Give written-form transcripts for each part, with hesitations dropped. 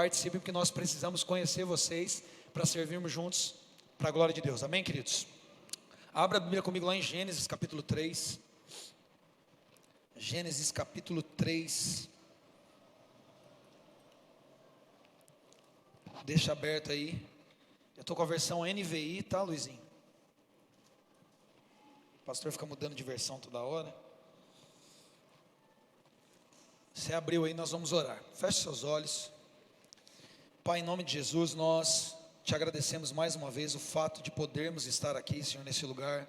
Participem, porque nós precisamos conhecer vocês para servirmos juntos para a glória de Deus. Amém, queridos? Abra a Bíblia comigo lá em Gênesis capítulo 3. Gênesis capítulo 3. Deixa aberto aí. Eu estou com a versão NVI, tá, Luizinho? O pastor fica mudando de versão toda hora. Você abriu aí, nós vamos orar. Feche seus olhos. Pai, em nome de Jesus, nós te agradecemos mais uma vez o fato de podermos estar aqui, Senhor, nesse lugar,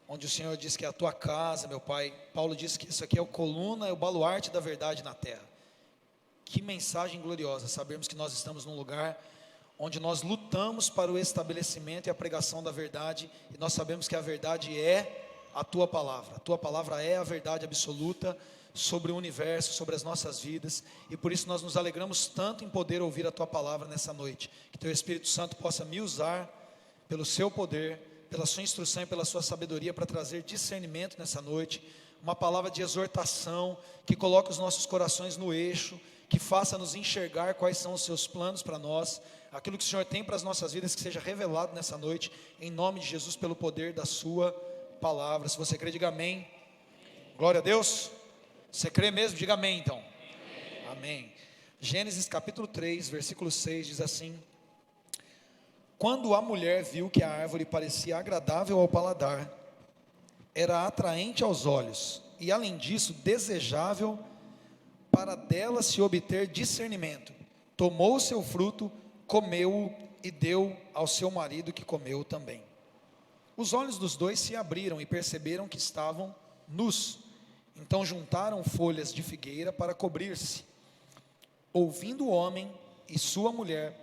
onde o Senhor diz que é a tua casa, meu Pai. Paulo diz que isso aqui é a coluna, é o baluarte da verdade na terra. Que mensagem gloriosa, sabermos que nós estamos num lugar onde nós lutamos para o estabelecimento e a pregação da verdade, e nós sabemos que a verdade é a tua palavra é a verdade absoluta sobre o universo, sobre as nossas vidas, e por isso nós nos alegramos tanto em poder ouvir a tua palavra nessa noite, que teu Espírito Santo possa me usar pelo seu poder, pela sua instrução e pela sua sabedoria para trazer discernimento nessa noite, uma palavra de exortação, que coloque os nossos corações no eixo, que faça-nos enxergar quais são os seus planos para nós, aquilo que o Senhor tem para as nossas vidas, que seja revelado nessa noite, em nome de Jesus, pelo poder da sua palavra. Se você crê, diga amém. Glória a Deus. Você crê mesmo? Diga amém então. Amém. Gênesis capítulo 3, versículo 6 diz assim: quando a mulher viu que a árvore parecia agradável ao paladar, era atraente aos olhos, e além disso desejável para dela se obter discernimento, tomou o seu fruto, comeu-o e deu ao seu marido, que comeu também. Os olhos dos dois se abriram e perceberam que estavam nus. Então juntaram folhas de figueira para cobrir-se. Ouvindo o homem e sua mulher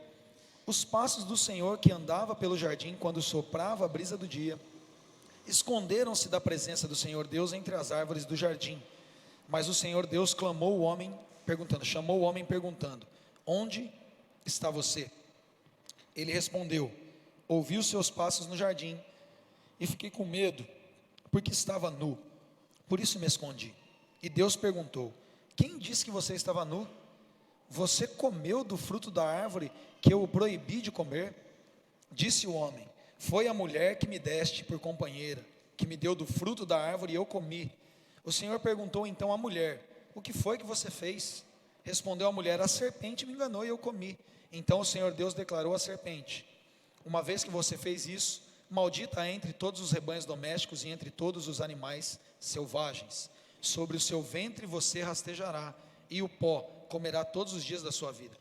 os passos do Senhor que andava pelo jardim quando soprava a brisa do dia, esconderam-se da presença do Senhor Deus entre as árvores do jardim. Mas o Senhor Deus chamou o homem perguntando: onde está você? Ele respondeu: ouvi os seus passos no jardim e fiquei com medo, porque estava nu. Por isso me escondi. E Deus perguntou: quem disse que você estava nu? Você comeu do fruto da árvore que eu o proibi de comer? Disse o homem: foi a mulher que me deste por companheira, que me deu do fruto da árvore e eu comi. O Senhor perguntou então à mulher: o que foi que você fez? Respondeu a mulher: a serpente me enganou e eu comi. Então o Senhor Deus declarou à serpente: uma vez que você fez isso, maldita é entre todos os rebanhos domésticos e entre todos os animais selvagens. Sobre o seu ventre você rastejará, e o pó comerá todos os dias da sua vida.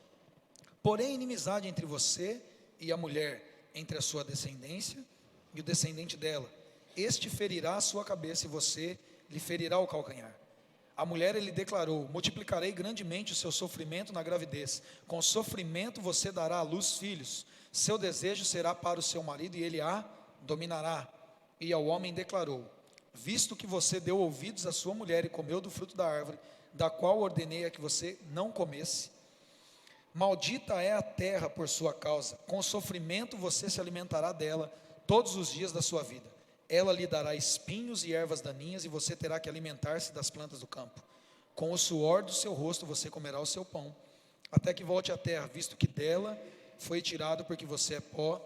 Porém, inimizade entre você e a mulher, entre a sua descendência e o descendente dela. Este ferirá a sua cabeça e você lhe ferirá o calcanhar. A mulher lhe declarou: multiplicarei grandemente o seu sofrimento na gravidez. Com sofrimento você dará à luz filhos. Seu desejo será para o seu marido e ele a dominará. E ao homem declarou: visto que você deu ouvidos à sua mulher e comeu do fruto da árvore, da qual ordenei a que você não comesse, maldita é a terra por sua causa. Com sofrimento você se alimentará dela todos os dias da sua vida. Ela lhe dará espinhos e ervas daninhas, e você terá que alimentar-se das plantas do campo. Com o suor do seu rosto você comerá o seu pão, até que volte à terra, visto que dela foi tirado, porque você é pó,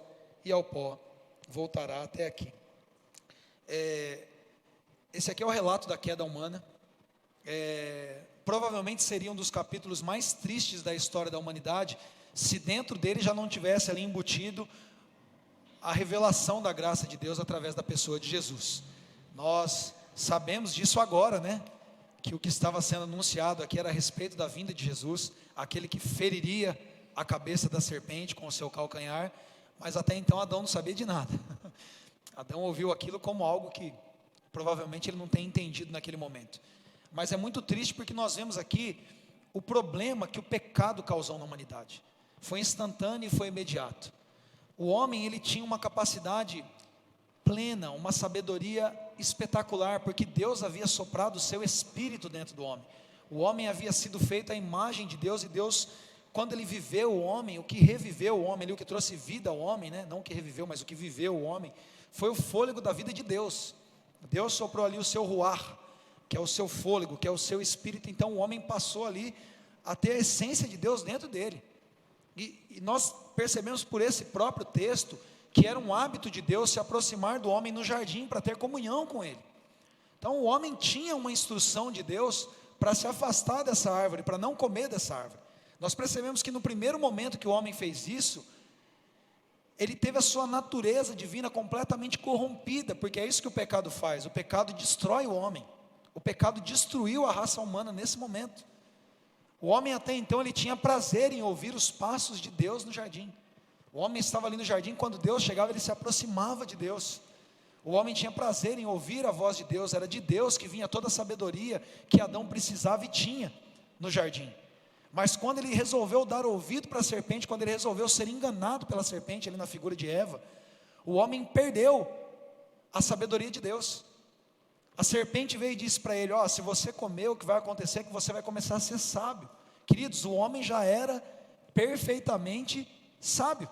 e ao pó voltará até aqui. Esse aqui é o relato da queda humana. Provavelmente seria um dos capítulos mais tristes da história da humanidade, se dentro dele já não tivesse ali embutido a revelação da graça de Deus através da pessoa de Jesus. Nós sabemos disso agora, né? Que o que estava sendo anunciado aqui era a respeito da vinda de Jesus, aquele que feriria a cabeça da serpente com o seu calcanhar, mas até então Adão não sabia de nada. Adão ouviu aquilo como algo que provavelmente ele não tem entendido naquele momento. Mas é muito triste porque nós vemos aqui o problema que o pecado causou na humanidade. Foi instantâneo e foi imediato. O homem, ele tinha uma capacidade plena, uma sabedoria espetacular, porque Deus havia soprado o seu espírito dentro do homem. O homem havia sido feito à imagem de Deus, e Deus, quando ele viveu o homem, o que reviveu o homem, o que trouxe vida ao homem, né? Não o que reviveu, mas o que viveu o homem, foi o fôlego da vida de Deus. Deus soprou ali o seu ruar, que é o seu fôlego, que é o seu espírito. Então o homem passou ali a ter a essência de Deus dentro dele. E nós percebemos por esse próprio texto que era um hábito de Deus se aproximar do homem no jardim para ter comunhão com ele. Então o homem tinha uma instrução de Deus para se afastar dessa árvore, para não comer dessa árvore. Nós percebemos que no primeiro momento que o homem fez isso, ele teve a sua natureza divina completamente corrompida, porque é isso que o pecado faz. O pecado destrói o homem. O pecado destruiu a raça humana nesse momento. O homem até então ele tinha prazer em ouvir os passos de Deus no jardim. O homem estava ali no jardim, quando Deus chegava, ele se aproximava de Deus. O homem tinha prazer em ouvir a voz de Deus, era de Deus que vinha toda a sabedoria que Adão precisava e tinha no jardim. Mas quando ele resolveu dar ouvido para a serpente, quando ele resolveu ser enganado pela serpente ali na figura de Eva, o homem perdeu a sabedoria de Deus. A serpente veio e disse para ele: se você comer, o que vai acontecer é que você vai começar a ser sábio. Queridos, o homem já era perfeitamente sábio.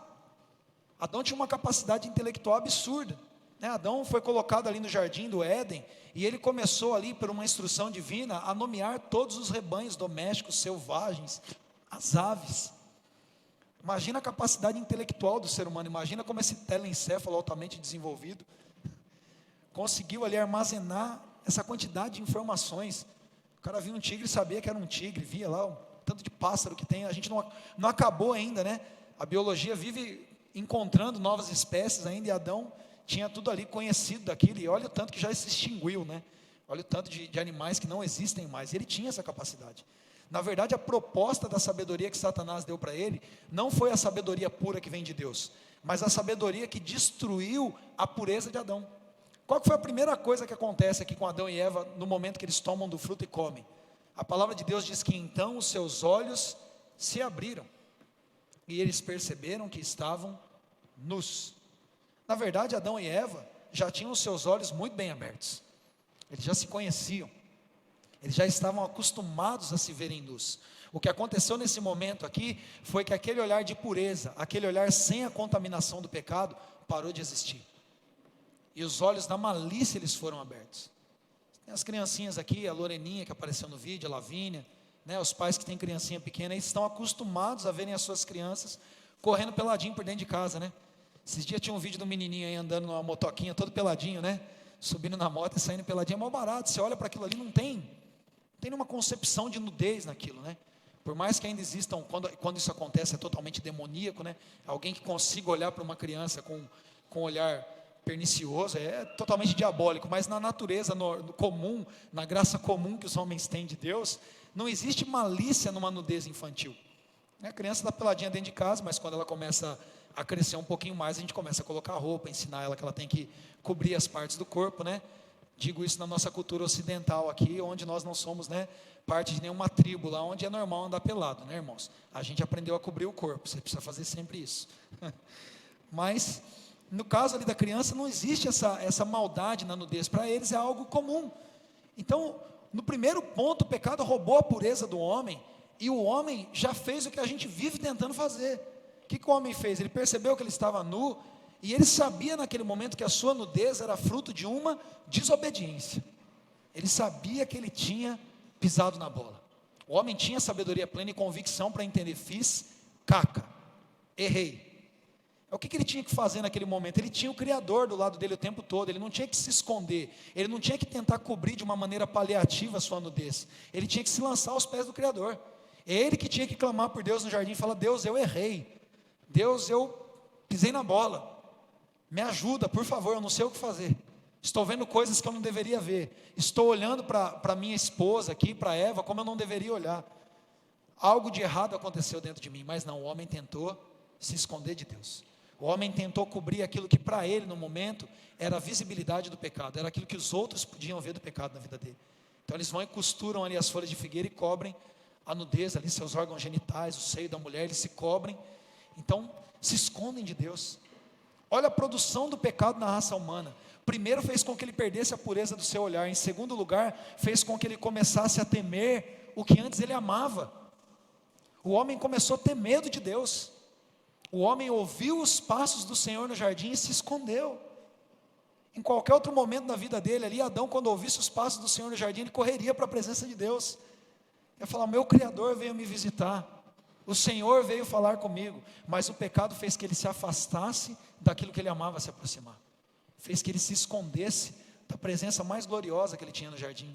Adão tinha uma capacidade intelectual absurda, né? Adão foi colocado ali no jardim do Éden, e ele começou ali, por uma instrução divina, a nomear todos os rebanhos domésticos, selvagens, as aves. Imagina a capacidade intelectual do ser humano, imagina como esse telencéfalo altamente desenvolvido conseguiu ali armazenar essa quantidade de informações. O cara via um tigre e sabia que era um tigre, via lá o tanto de pássaro que tem. A gente não acabou ainda, né? A biologia vive encontrando novas espécies ainda, e Adão tinha tudo ali conhecido daquilo, e olha o tanto que já se extinguiu, né? Olha o tanto de animais que não existem mais, ele tinha essa capacidade. Na verdade, a proposta da sabedoria que Satanás deu para ele, não foi a sabedoria pura que vem de Deus, mas a sabedoria que destruiu a pureza de Adão. Qual que foi a primeira coisa que acontece aqui com Adão e Eva, no momento que eles tomam do fruto e comem? A palavra de Deus diz que então os seus olhos se abriram, e eles perceberam que estavam nus. Na verdade, Adão e Eva já tinham os seus olhos muito bem abertos, eles já se conheciam, eles já estavam acostumados a se verem nus. O que aconteceu nesse momento aqui, foi que aquele olhar de pureza, aquele olhar sem a contaminação do pecado, parou de existir, e os olhos da malícia eles foram abertos. Tem as criancinhas aqui, a Loreninha que apareceu no vídeo, a Lavínia, né, os pais que têm criancinha pequena, eles estão acostumados a verem as suas crianças correndo peladinho por dentro de casa, né? Esses dias tinha um vídeo do menininho aí andando numa motoquinha, todo peladinho, né? Subindo na moto e saindo peladinho, é mó barato. Você olha para aquilo ali, não tem nenhuma concepção de nudez naquilo, né? Por mais que ainda existam, quando isso acontece é totalmente demoníaco, né? Alguém que consiga olhar para uma criança com um olhar pernicioso, é totalmente diabólico, mas na natureza no comum, na graça comum que os homens têm de Deus, não existe malícia numa nudez infantil. A criança está peladinha dentro de casa, mas quando ela começa a crescer um pouquinho mais, a gente começa a colocar roupa, ensinar ela que ela tem que cobrir as partes do corpo, né? Digo isso na nossa cultura ocidental aqui, onde nós não somos, né, parte de nenhuma tribo, lá onde é normal andar pelado, né, irmãos? A gente aprendeu a cobrir o corpo, você precisa fazer sempre isso. Mas no caso ali da criança, não existe essa maldade na nudez, para eles é algo comum. Então, no primeiro ponto, o pecado roubou a pureza do homem, e o homem já fez o que a gente vive tentando fazer. O que o homem fez? Ele percebeu que ele estava nu, e ele sabia naquele momento que a sua nudez era fruto de uma desobediência. Ele sabia que ele tinha pisado na bola. O homem tinha sabedoria plena e convicção para entender: fiz caca, errei. O que ele tinha que fazer naquele momento? Ele tinha o Criador do lado dele o tempo todo, ele não tinha que se esconder, ele não tinha que tentar cobrir de uma maneira paliativa a sua nudez, ele tinha que se lançar aos pés do Criador. É ele que tinha que clamar por Deus no jardim e falar: Deus, eu errei, Deus, eu pisei na bola, me ajuda, por favor, eu não sei o que fazer, estou vendo coisas que eu não deveria ver, estou olhando para minha esposa aqui, para Eva, como eu não deveria olhar, algo de errado aconteceu dentro de mim. Mas não, o homem tentou se esconder de Deus. O homem tentou cobrir aquilo que para ele no momento era a visibilidade do pecado, era aquilo que os outros podiam ver do pecado na vida dele. Então eles vão e costuram ali as folhas de figueira e cobrem a nudez ali, seus órgãos genitais, o seio da mulher, eles se cobrem, então se escondem de Deus. Olha a produção do pecado na raça humana. Primeiro, fez com que ele perdesse a pureza do seu olhar. Em segundo lugar, fez com que ele começasse a temer o que antes ele amava. O homem começou a ter medo de Deus. O homem ouviu os passos do Senhor no jardim e se escondeu. Em qualquer outro momento da vida dele ali, Adão, quando ouvisse os passos do Senhor no jardim, ele correria para a presença de Deus. Ele ia falar: meu Criador veio me visitar, O Senhor veio falar comigo, mas o pecado fez que ele se afastasse daquilo que ele amava se aproximar. Fez que ele se escondesse da presença mais gloriosa que ele tinha no jardim.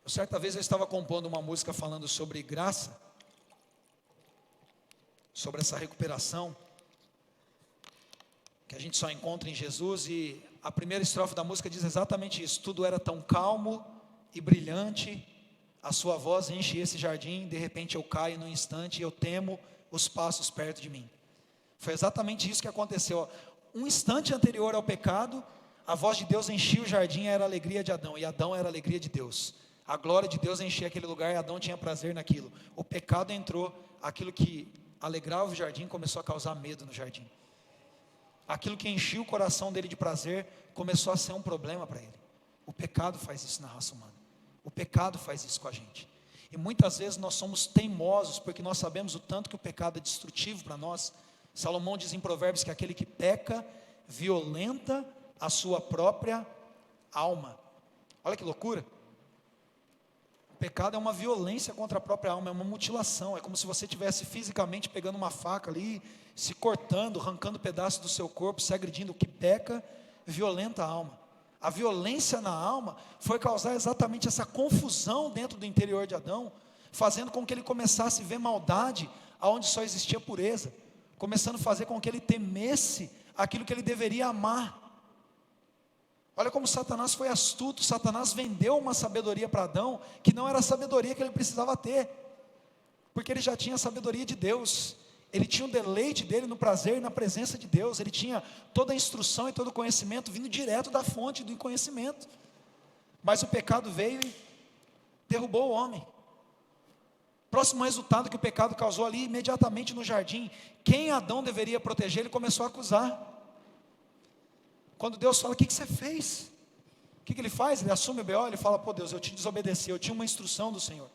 Certa vez eu estava compondo uma música falando sobre graça, sobre essa recuperação, que a gente só encontra em Jesus, e a primeira estrofe da música diz exatamente isso: tudo era tão calmo e brilhante, a sua voz enche esse jardim, de repente eu caio num instante e eu temo os passos perto de mim. Foi exatamente isso que aconteceu. Um instante anterior ao pecado, a voz de Deus enchia o jardim, era a alegria de Adão, e Adão era a alegria de Deus. A glória de Deus enchia aquele lugar e Adão tinha prazer naquilo. O pecado entrou, aquilo que alegrava o jardim começou a causar medo no jardim. Aquilo que enchia o coração dele de prazer começou a ser um problema para ele. O pecado faz isso na raça humana. O pecado faz isso com a gente. E muitas vezes nós somos teimosos, porque nós sabemos o tanto que o pecado é destrutivo para nós. Salomão diz em Provérbios que aquele que peca, violenta a sua própria alma. Olha que loucura. O pecado é uma violência contra a própria alma, é uma mutilação. É como se você estivesse fisicamente pegando uma faca ali, se cortando, arrancando pedaços do seu corpo, se agredindo. O que peca, violenta a alma. A violência na alma foi causar exatamente essa confusão dentro do interior de Adão, fazendo com que ele começasse a ver maldade aonde só existia pureza, começando a fazer com que ele temesse aquilo que ele deveria amar. Olha como Satanás foi astuto. Satanás vendeu uma sabedoria para Adão, que não era a sabedoria que ele precisava ter, porque ele já tinha a sabedoria de Deus. Ele tinha o deleite dele no prazer e na presença de Deus. Ele tinha toda a instrução e todo o conhecimento vindo direto da fonte do conhecimento. Mas o pecado veio e derrubou o homem. Próximo resultado que o pecado causou ali, imediatamente no jardim, quem Adão deveria proteger, ele começou a acusar. Quando Deus fala: o que você fez? O que ele faz? Ele assume o B.O., ele fala: pô Deus, eu te desobedeci, eu tinha uma instrução do Senhor.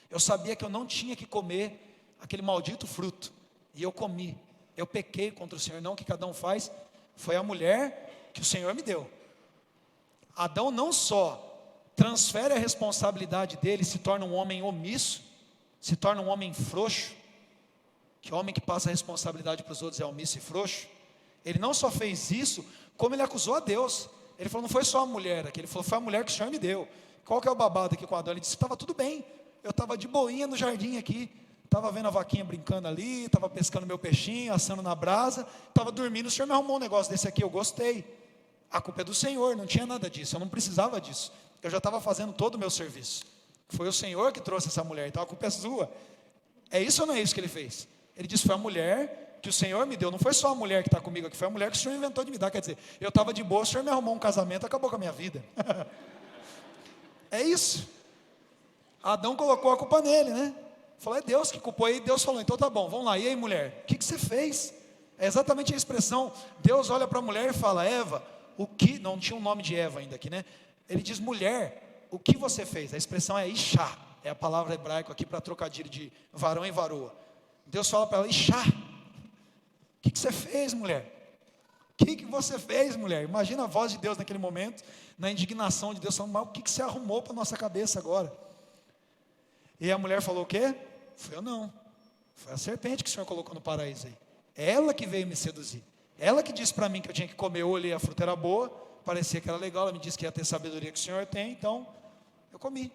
Eu sabia que eu não tinha que comer aquele maldito fruto, e eu comi, eu pequei contra o Senhor. Não, o que cada um faz, foi a mulher que o Senhor me deu. Adão não só transfere a responsabilidade dele, se torna um homem omisso, se torna um homem frouxo, que homem que passa a responsabilidade para os outros é omisso e frouxo. Ele não só fez isso, como ele acusou a Deus. Ele falou: não foi só a mulher aqui, ele falou: foi a mulher que o Senhor me deu. Qual que é o babado aqui com Adão? Ele disse: estava tudo bem, eu estava de boinha no jardim aqui, estava vendo a vaquinha brincando ali, estava pescando meu peixinho, assando na brasa, estava dormindo, o Senhor me arrumou um negócio desse aqui, eu gostei. A culpa é do Senhor, não tinha nada disso, eu não precisava disso, eu já estava fazendo todo o meu serviço. Foi o Senhor que trouxe essa mulher, então a culpa é sua. É isso ou não é isso que ele fez? Ele disse: foi a mulher que o Senhor me deu, não foi só a mulher que está comigo aqui, foi a mulher que o Senhor inventou de me dar. Quer dizer, eu estava de boa, o Senhor me arrumou um casamento, acabou com a minha vida. É isso. Adão colocou a culpa nele, né? Falou: é Deus que culpou. E Deus falou: então tá bom, vamos lá. E aí, mulher, o que você fez? É exatamente a expressão. Deus olha para a mulher e fala: Eva, o que... Não tinha um nome de Eva ainda aqui, né? Ele diz: mulher, o que você fez? A expressão é Ishá, é a palavra hebraica aqui para trocadilho de varão e varoa. Deus fala para ela: Ishá, o que você fez, mulher? O que você fez, mulher? Imagina a voz de Deus naquele momento, na indignação de Deus, falando: mas o que você arrumou para a nossa cabeça agora? E a mulher falou: o quê? Foi eu não, foi a serpente que o Senhor colocou no paraíso aí. Ela que veio me seduzir, ela que disse para mim que eu tinha que comer. Eu olhei, a fruta era boa, parecia que era legal, ela me disse que ia ter sabedoria que o Senhor tem, então eu comi.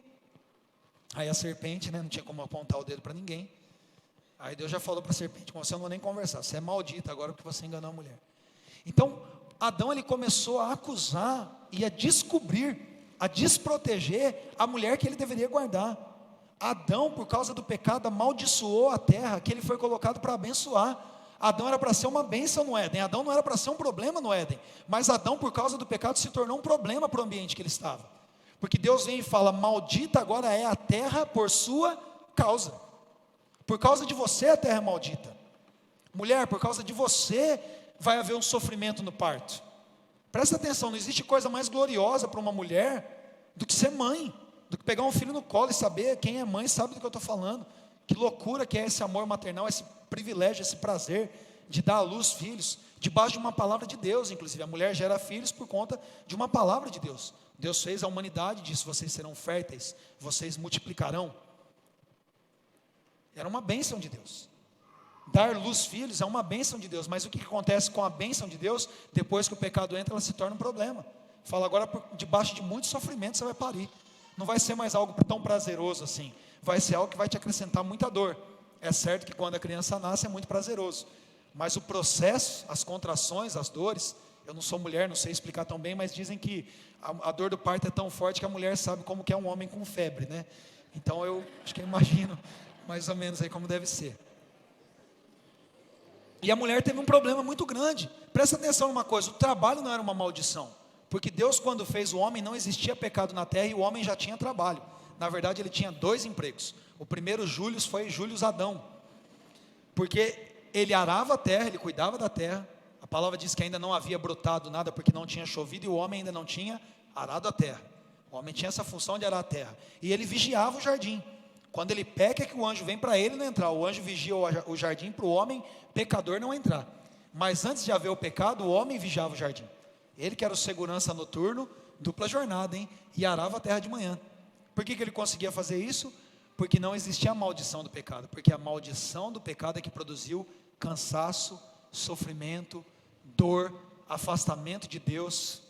Aí a serpente, né, não tinha como apontar o dedo para ninguém. Aí Deus já falou para a serpente: com você eu não vou nem conversar, você é maldita agora porque você enganou a mulher. Então Adão, ele começou a acusar e a descobrir, a desproteger a mulher que ele deveria guardar. Adão, por causa do pecado, amaldiçoou a terra que ele foi colocado para abençoar. Adão era para ser uma bênção no Éden, Adão não era para ser um problema no Éden, mas Adão, por causa do pecado, se tornou um problema para o ambiente que ele estava, porque Deus vem e fala: maldita agora é a terra por sua causa. Por causa de você a terra é maldita. Mulher, por causa de você vai haver um sofrimento no parto. Presta atenção, não existe coisa mais gloriosa para uma mulher do que ser mãe, do que pegar um filho no colo e saber. Quem é mãe sabe do que eu estou falando. Que loucura que é esse amor maternal, esse privilégio, esse prazer de dar à luz filhos, debaixo de uma palavra de Deus. Inclusive a mulher gera filhos por conta de uma palavra de Deus. Deus fez a humanidade, disse: vocês serão férteis, vocês multiplicarão. Era uma bênção de Deus. Dar luz filhos é uma bênção de Deus, mas o que acontece com a bênção de Deus? Depois que o pecado entra, ela se torna um problema. Fala, agora debaixo de muito sofrimento você vai parir. Não vai ser mais algo tão prazeroso assim. Vai ser algo que vai te acrescentar muita dor. É certo que quando a criança nasce é muito prazeroso, mas o processo, as contrações, as dores, eu não sou mulher, não sei explicar tão bem, mas dizem que a dor do parto é tão forte que a mulher sabe como que é um homem com febre, né? Então eu acho que eu imagino mais ou menos aí como deve ser. E a mulher teve um problema muito grande. Presta atenção numa coisa, o trabalho não era uma maldição, porque Deus, quando fez o homem, não existia pecado na terra e o homem já tinha trabalho. Na verdade ele tinha 2 empregos. O primeiro Július foi Július Adão, porque ele arava a terra, ele cuidava da terra. A palavra diz que ainda não havia brotado nada porque não tinha chovido e o homem ainda não tinha arado a terra. O homem tinha essa função de arar a terra e ele vigiava o jardim. Quando ele peca é que o anjo vem para ele não entrar. O anjo vigia o jardim para o homem pecador não entrar. Mas antes de haver o pecado, o homem vigiava o jardim. Ele que era o segurança noturno, dupla jornada, hein? E arava a terra de manhã. Por que ele conseguia fazer isso? Porque não existia a maldição do pecado. Porque a maldição do pecado é que produziu cansaço, sofrimento, dor, afastamento de Deus,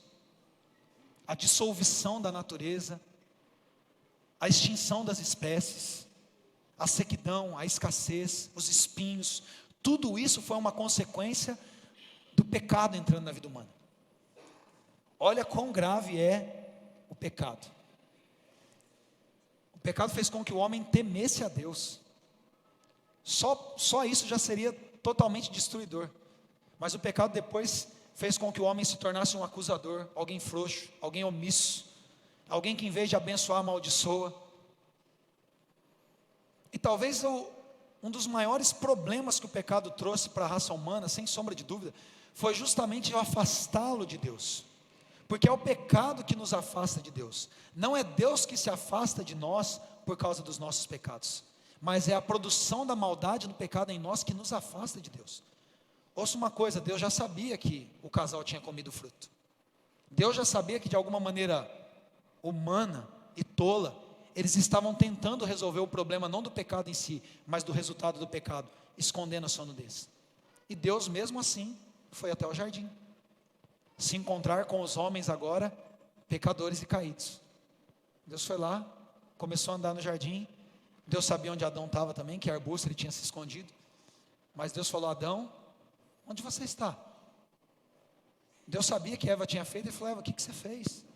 a dissolução da natureza, a extinção das espécies, a sequidão, a escassez, os espinhos. Tudo isso foi uma consequência do pecado entrando na vida humana. Olha quão grave é o pecado. O pecado fez com que o homem temesse a Deus. Só isso já seria totalmente destruidor. Mas o pecado depois fez com que o homem se tornasse um acusador, alguém frouxo, alguém omisso, alguém que em vez de abençoar amaldiçoa. E talvez um dos maiores problemas que o pecado trouxe para a raça humana, sem sombra de dúvida, foi justamente o afastá-lo de Deus. Porque é o pecado que nos afasta de Deus. Não é Deus que se afasta de nós por causa dos nossos pecados, mas é a produção da maldade do pecado em nós que nos afasta de Deus. Ouça uma coisa, Deus já sabia que o casal tinha comido o fruto. Deus já sabia que de alguma maneira humana e tola, eles estavam tentando resolver o problema não do pecado em si, mas do resultado do pecado, escondendo a sua nudez. E Deus mesmo assim foi até o jardim, se encontrar com os homens agora, pecadores e caídos. Deus foi lá, começou a andar no jardim. Deus sabia onde Adão estava também, que arbusto ele tinha se escondido. Mas Deus falou: Adão, onde você está? Deus sabia que Eva tinha feito e falou: Eva, o que você fez?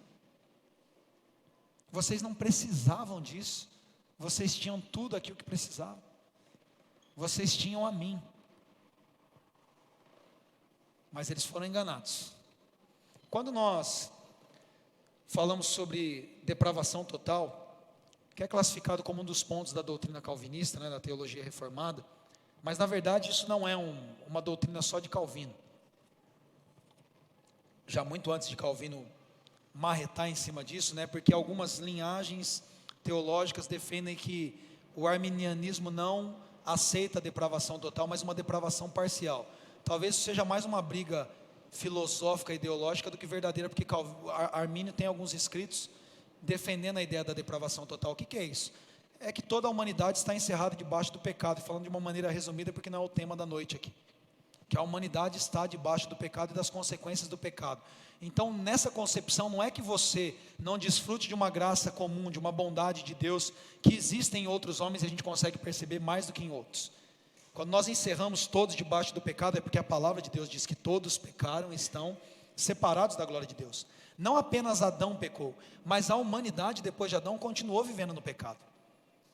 Vocês não precisavam disso. Vocês tinham tudo aquilo que precisavam. Vocês tinham a mim. Mas eles foram enganados. Quando nós falamos sobre depravação total, que é classificado como um dos pontos da doutrina calvinista, né, da teologia reformada, mas na verdade isso não é uma doutrina só de Calvino. Já muito antes de Calvino marretar em cima disso, né, porque algumas linhagens teológicas defendem que o arminianismo não aceita a depravação total, mas uma depravação parcial. Talvez isso seja mais uma briga filosófica, ideológica do que verdadeira, porque Armínio tem alguns escritos defendendo a ideia da depravação total. O que é isso? É que toda a humanidade está encerrada debaixo do pecado, falando de uma maneira resumida, porque não é o tema da noite aqui, que a humanidade está debaixo do pecado e das consequências do pecado. Então nessa concepção não é que você não desfrute de uma graça comum, de uma bondade de Deus, que existem em outros homens e a gente consegue perceber mais do que em outros. Quando nós encerramos todos debaixo do pecado, é porque a palavra de Deus diz que todos pecaram e estão separados da glória de Deus. Não apenas Adão pecou, mas a humanidade depois de Adão continuou vivendo no pecado.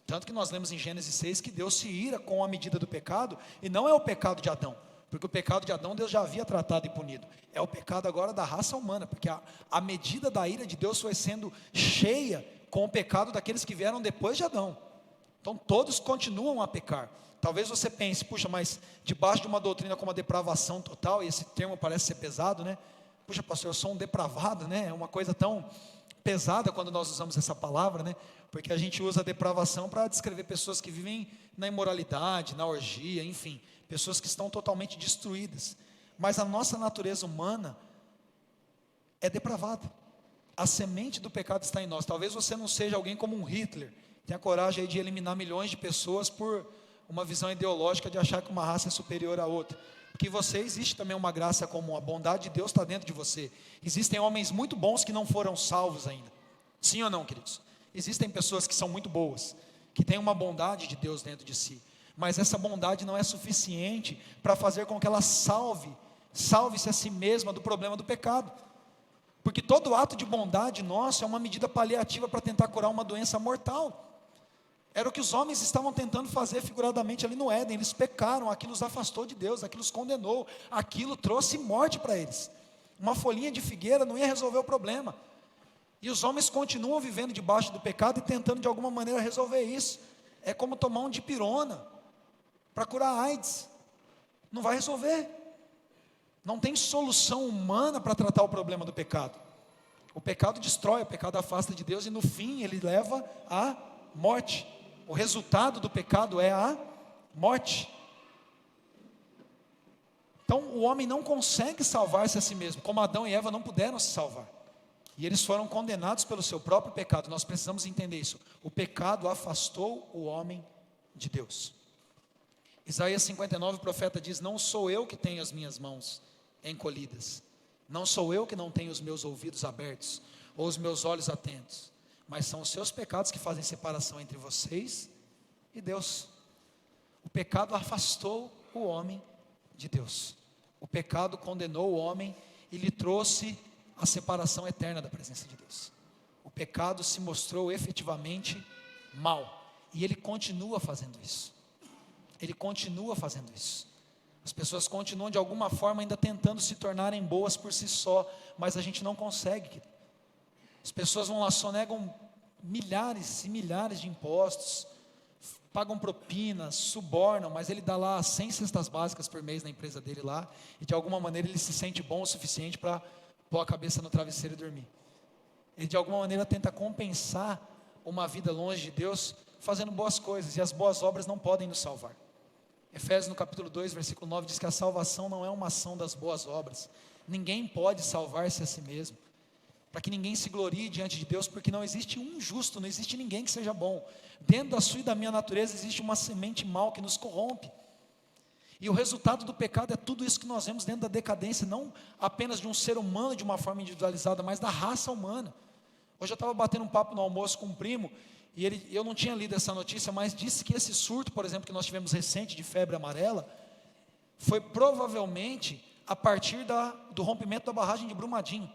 Tanto que nós lemos em Gênesis 6 que Deus se ira com a medida do pecado, e não é o pecado de Adão, porque o pecado de Adão Deus já havia tratado e punido. É o pecado agora da raça humana, porque a medida da ira de Deus foi sendo cheia com o pecado daqueles que vieram depois de Adão. Então todos continuam a pecar. Talvez você pense: puxa, mas debaixo de uma doutrina como a depravação total, e esse termo parece ser pesado, né? Puxa, pastor, eu sou um depravado, né? É uma coisa tão pesada quando nós usamos essa palavra, né? Porque a gente usa a depravação para descrever pessoas que vivem na imoralidade, na orgia, enfim, pessoas que estão totalmente destruídas. Mas a nossa natureza humana é depravada. A semente do pecado está em nós. Talvez você não seja alguém como um Hitler, tenha coragem aí de eliminar milhões de pessoas por uma visão ideológica de achar que uma raça é superior à outra. Porque você, existe também uma graça comum, a bondade de Deus está dentro de você. Existem homens muito bons que não foram salvos ainda. Sim ou não, queridos? Existem pessoas que são muito boas, que têm uma bondade de Deus dentro de si. Mas essa bondade não é suficiente para fazer com que ela salve-se a si mesma do problema do pecado. Porque todo ato de bondade nosso é uma medida paliativa para tentar curar uma doença mortal. Era o que os homens estavam tentando fazer figuradamente ali no Éden. Eles pecaram, aquilo os afastou de Deus, aquilo os condenou, aquilo trouxe morte para eles. Uma folhinha de figueira não ia resolver o problema. E os homens continuam vivendo debaixo do pecado e tentando de alguma maneira resolver isso. É como tomar um dipirona para curar a AIDS. Não vai resolver. Não tem solução humana para tratar o problema do pecado. O pecado destrói, o pecado afasta de Deus e no fim ele leva à morte. O resultado do pecado é a morte. Então o homem não consegue salvar-se a si mesmo, como Adão e Eva não puderam se salvar. E eles foram condenados pelo seu próprio pecado. Nós precisamos entender isso. O pecado afastou o homem de Deus. Isaías 59, o profeta diz: não sou eu que tenho as minhas mãos encolhidas, não sou eu que não tenho os meus ouvidos abertos, ou os meus olhos atentos, mas são os seus pecados que fazem separação entre vocês e Deus. O pecado afastou o homem de Deus. O pecado condenou o homem e lhe trouxe a separação eterna da presença de Deus. O pecado se mostrou efetivamente mal, e ele continua fazendo isso. Ele continua fazendo isso. As pessoas continuam de alguma forma ainda tentando se tornarem boas por si só, mas a gente não consegue. As pessoas vão lá, sonegam milhares e milhares de impostos, pagam propinas, subornam, mas ele dá lá 100 cestas básicas por mês na empresa dele lá, e de alguma maneira ele se sente bom o suficiente para pôr a cabeça no travesseiro e dormir. Ele de alguma maneira tenta compensar uma vida longe de Deus, fazendo boas coisas, e as boas obras não podem nos salvar. Efésios no capítulo 2, versículo 9, diz que a salvação não é uma ação das boas obras. Ninguém pode salvar-se a si mesmo, para que ninguém se glorie diante de Deus, porque não existe um justo, não existe ninguém que seja bom. Dentro da sua e da minha natureza existe uma semente mal que nos corrompe. E o resultado do pecado é tudo isso que nós vemos dentro da decadência, não apenas de um ser humano de uma forma individualizada, mas da raça humana. Hoje eu estava batendo um papo no almoço com um primo, e eu não tinha lido essa notícia, mas disse que esse surto, por exemplo, que nós tivemos recente de febre amarela, foi provavelmente a partir do rompimento da barragem de Brumadinho,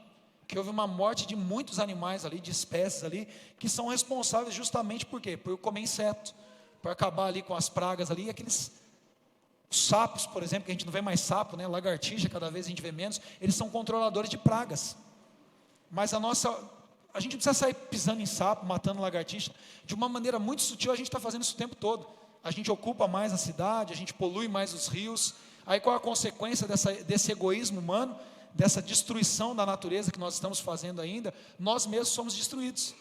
que houve uma morte de muitos animais ali, de espécies ali, que são responsáveis justamente por quê? Por comer inseto, por acabar ali com as pragas ali, aqueles sapos, por exemplo, que a gente não vê mais sapo, né? Lagartixa, cada vez a gente vê menos, eles são controladores de pragas. Mas a gente não precisa sair pisando em sapo, matando lagartixa, de uma maneira muito sutil. A gente está fazendo isso o tempo todo. A gente ocupa mais a cidade, a gente polui mais os rios. Aí qual a consequência desse egoísmo humano, dessa destruição da natureza que nós estamos fazendo ainda? Nós mesmos somos destruídos.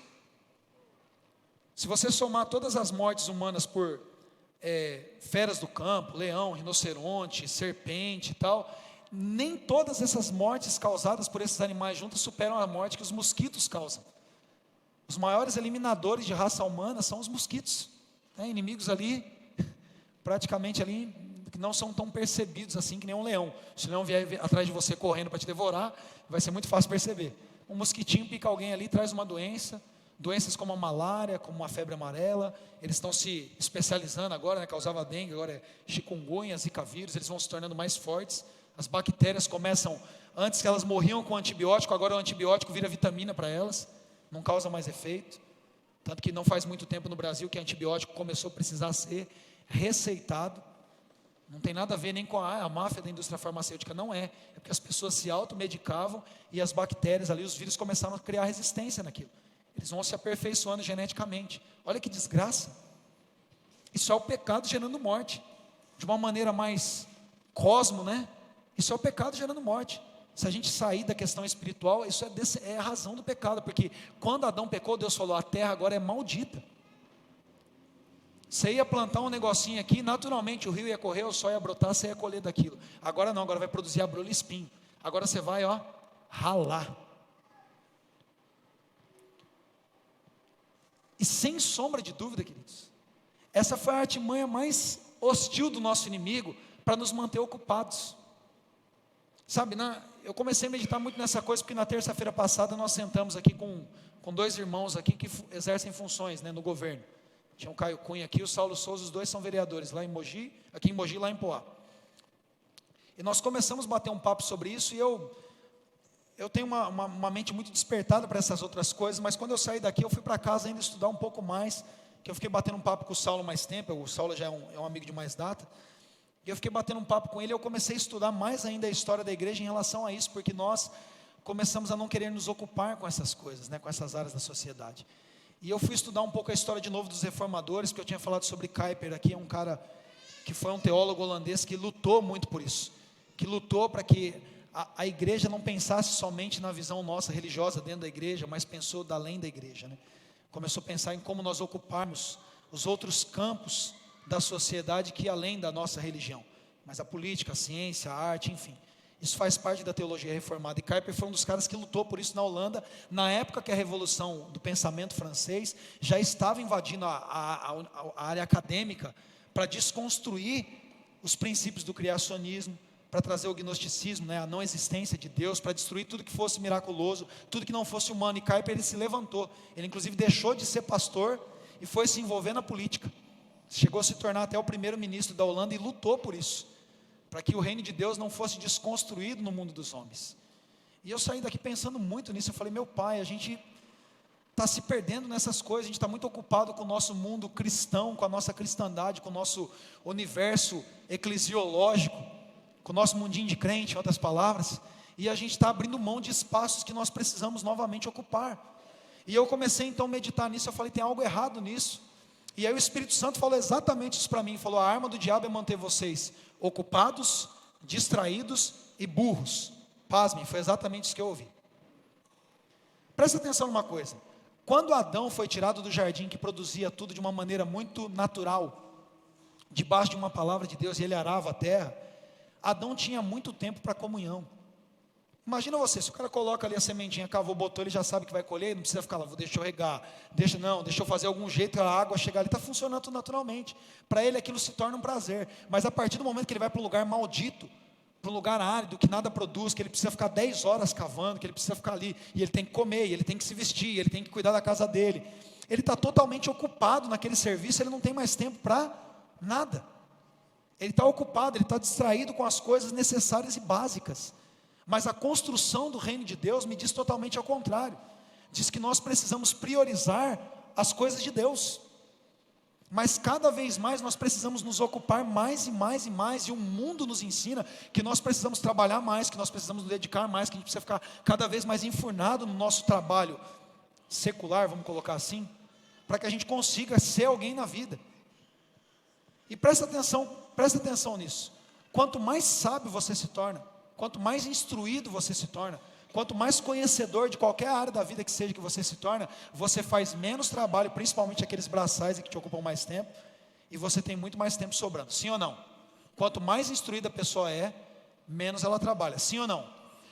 Se você somar todas as mortes humanas por feras do campo, leão, rinoceronte, serpente e tal, nem todas essas mortes causadas por esses animais juntos superam a morte que os mosquitos causam. Os maiores eliminadores de raça humana são os mosquitos, né? Inimigos ali, praticamente ali, que não são tão percebidos assim que nem um leão. Se o leão vier atrás de você correndo para te devorar, vai ser muito fácil perceber. Um mosquitinho pica alguém ali, traz uma doença, doenças como a malária, como a febre amarela, eles estão se especializando agora, né? Causava dengue, agora é chikungunya, zika vírus, eles vão se tornando mais fortes. As bactérias começam, antes que elas morriam com antibiótico, agora o antibiótico vira vitamina para elas, não causa mais efeito. Tanto que não faz muito tempo no Brasil que antibiótico começou a precisar ser receitado. Não tem nada a ver nem com a máfia da indústria farmacêutica, não é. É porque as pessoas se automedicavam e as bactérias ali, os vírus começaram a criar resistência naquilo. Eles vão se aperfeiçoando geneticamente. Olha que desgraça. Isso é o pecado gerando morte. De uma maneira mais cosmo, né? Isso é o pecado gerando morte. Se a gente sair da questão espiritual, isso é a razão do pecado, porque quando Adão pecou, Deus falou: a terra agora é maldita. Você ia plantar um negocinho aqui, naturalmente o rio ia correr, o sol ia brotar, você ia colher daquilo. Agora não, agora vai produzir abrolho e espinho. Agora você vai, ralar. E sem sombra de dúvida, queridos, essa foi a artimanha mais hostil do nosso inimigo para nos manter ocupados. Sabe, eu comecei a meditar muito nessa coisa, porque na terça-feira passada nós sentamos aqui com dois irmãos aqui que exercem funções, no governo. Tinha o Caio Cunha aqui e o Saulo Souza, os dois são vereadores, lá em Mogi, aqui em Mogi, lá em Poá. E nós começamos a bater um papo sobre isso, e eu tenho uma mente muito despertada para essas outras coisas, mas quando eu saí daqui, eu fui para casa ainda estudar um pouco mais, que eu fiquei batendo um papo com o Saulo mais tempo, o Saulo já é um amigo de mais data, e eu fiquei batendo um papo com ele, e eu comecei a estudar mais ainda a história da igreja em relação a isso, porque nós começamos a não querer nos ocupar com essas coisas, com essas áreas da sociedade. E eu fui estudar um pouco a história de novo dos reformadores, porque eu tinha falado sobre Kuyper aqui, é um cara que foi um teólogo holandês que lutou muito por isso, que lutou para que a igreja não pensasse somente na visão nossa religiosa dentro da igreja, mas pensou além da igreja, Começou a pensar em como nós ocuparmos os outros campos da sociedade que além da nossa religião, mas a política, a ciência, a arte, enfim, isso faz parte da teologia reformada, e Kuyper foi um dos caras que lutou por isso na Holanda, na época que a revolução do pensamento francês já estava invadindo a área acadêmica, para desconstruir os princípios do criacionismo, para trazer o gnosticismo, a não existência de Deus, para destruir tudo que fosse miraculoso, tudo que não fosse humano. E Kuyper, ele se levantou, ele inclusive deixou de ser pastor e foi se envolver na política, chegou a se tornar até o primeiro-ministro da Holanda e lutou por isso, para que o reino de Deus não fosse desconstruído no mundo dos homens. E eu saí daqui pensando muito nisso. Eu falei, meu pai, a gente está se perdendo nessas coisas, a gente está muito ocupado com o nosso mundo cristão, com a nossa cristandade, com o nosso universo eclesiológico, com o nosso mundinho de crente, em outras palavras, e a gente está abrindo mão de espaços que nós precisamos novamente ocupar. E eu comecei então a meditar nisso. Eu falei, tem algo errado nisso. E aí o Espírito Santo falou exatamente isso para mim, falou, a arma do diabo é manter vocês ocupados, distraídos e burros. Pasmem, foi exatamente isso que eu ouvi. Presta atenção numa coisa, quando Adão foi tirado do jardim, que produzia tudo de uma maneira muito natural, debaixo de uma palavra de Deus, e ele arava a terra, Adão tinha muito tempo para comunhão. Imagina você, se o cara coloca ali a sementinha, cavou, botou, ele já sabe que vai colher, não precisa ficar lá, deixa eu regar, deixa eu fazer algum jeito, a água chegar ali, está funcionando tudo naturalmente. Para ele aquilo se torna um prazer, mas a partir do momento que ele vai para um lugar maldito, para um lugar árido, que nada produz, que ele precisa ficar 10 horas cavando, que ele precisa ficar ali, e ele tem que comer, e ele tem que se vestir, ele tem que cuidar da casa dele, ele está totalmente ocupado naquele serviço, ele não tem mais tempo para nada. Ele está ocupado, ele está distraído com as coisas necessárias e básicas. Mas a construção do reino de Deus me diz totalmente ao contrário. Diz que nós precisamos priorizar as coisas de Deus. Mas cada vez mais nós precisamos nos ocupar mais e mais e mais. E o mundo nos ensina que nós precisamos trabalhar mais, que nós precisamos nos dedicar mais, que a gente precisa ficar cada vez mais enfurnado no nosso trabalho secular, vamos colocar assim, para que a gente consiga ser alguém na vida. E presta atenção nisso. Quanto mais sábio você se torna, quanto mais instruído você se torna, quanto mais conhecedor de qualquer área da vida que seja que você se torna, você faz menos trabalho, principalmente aqueles braçais que te ocupam mais tempo, e você tem muito mais tempo sobrando, sim ou não? Quanto mais instruída a pessoa é, menos ela trabalha, sim ou não?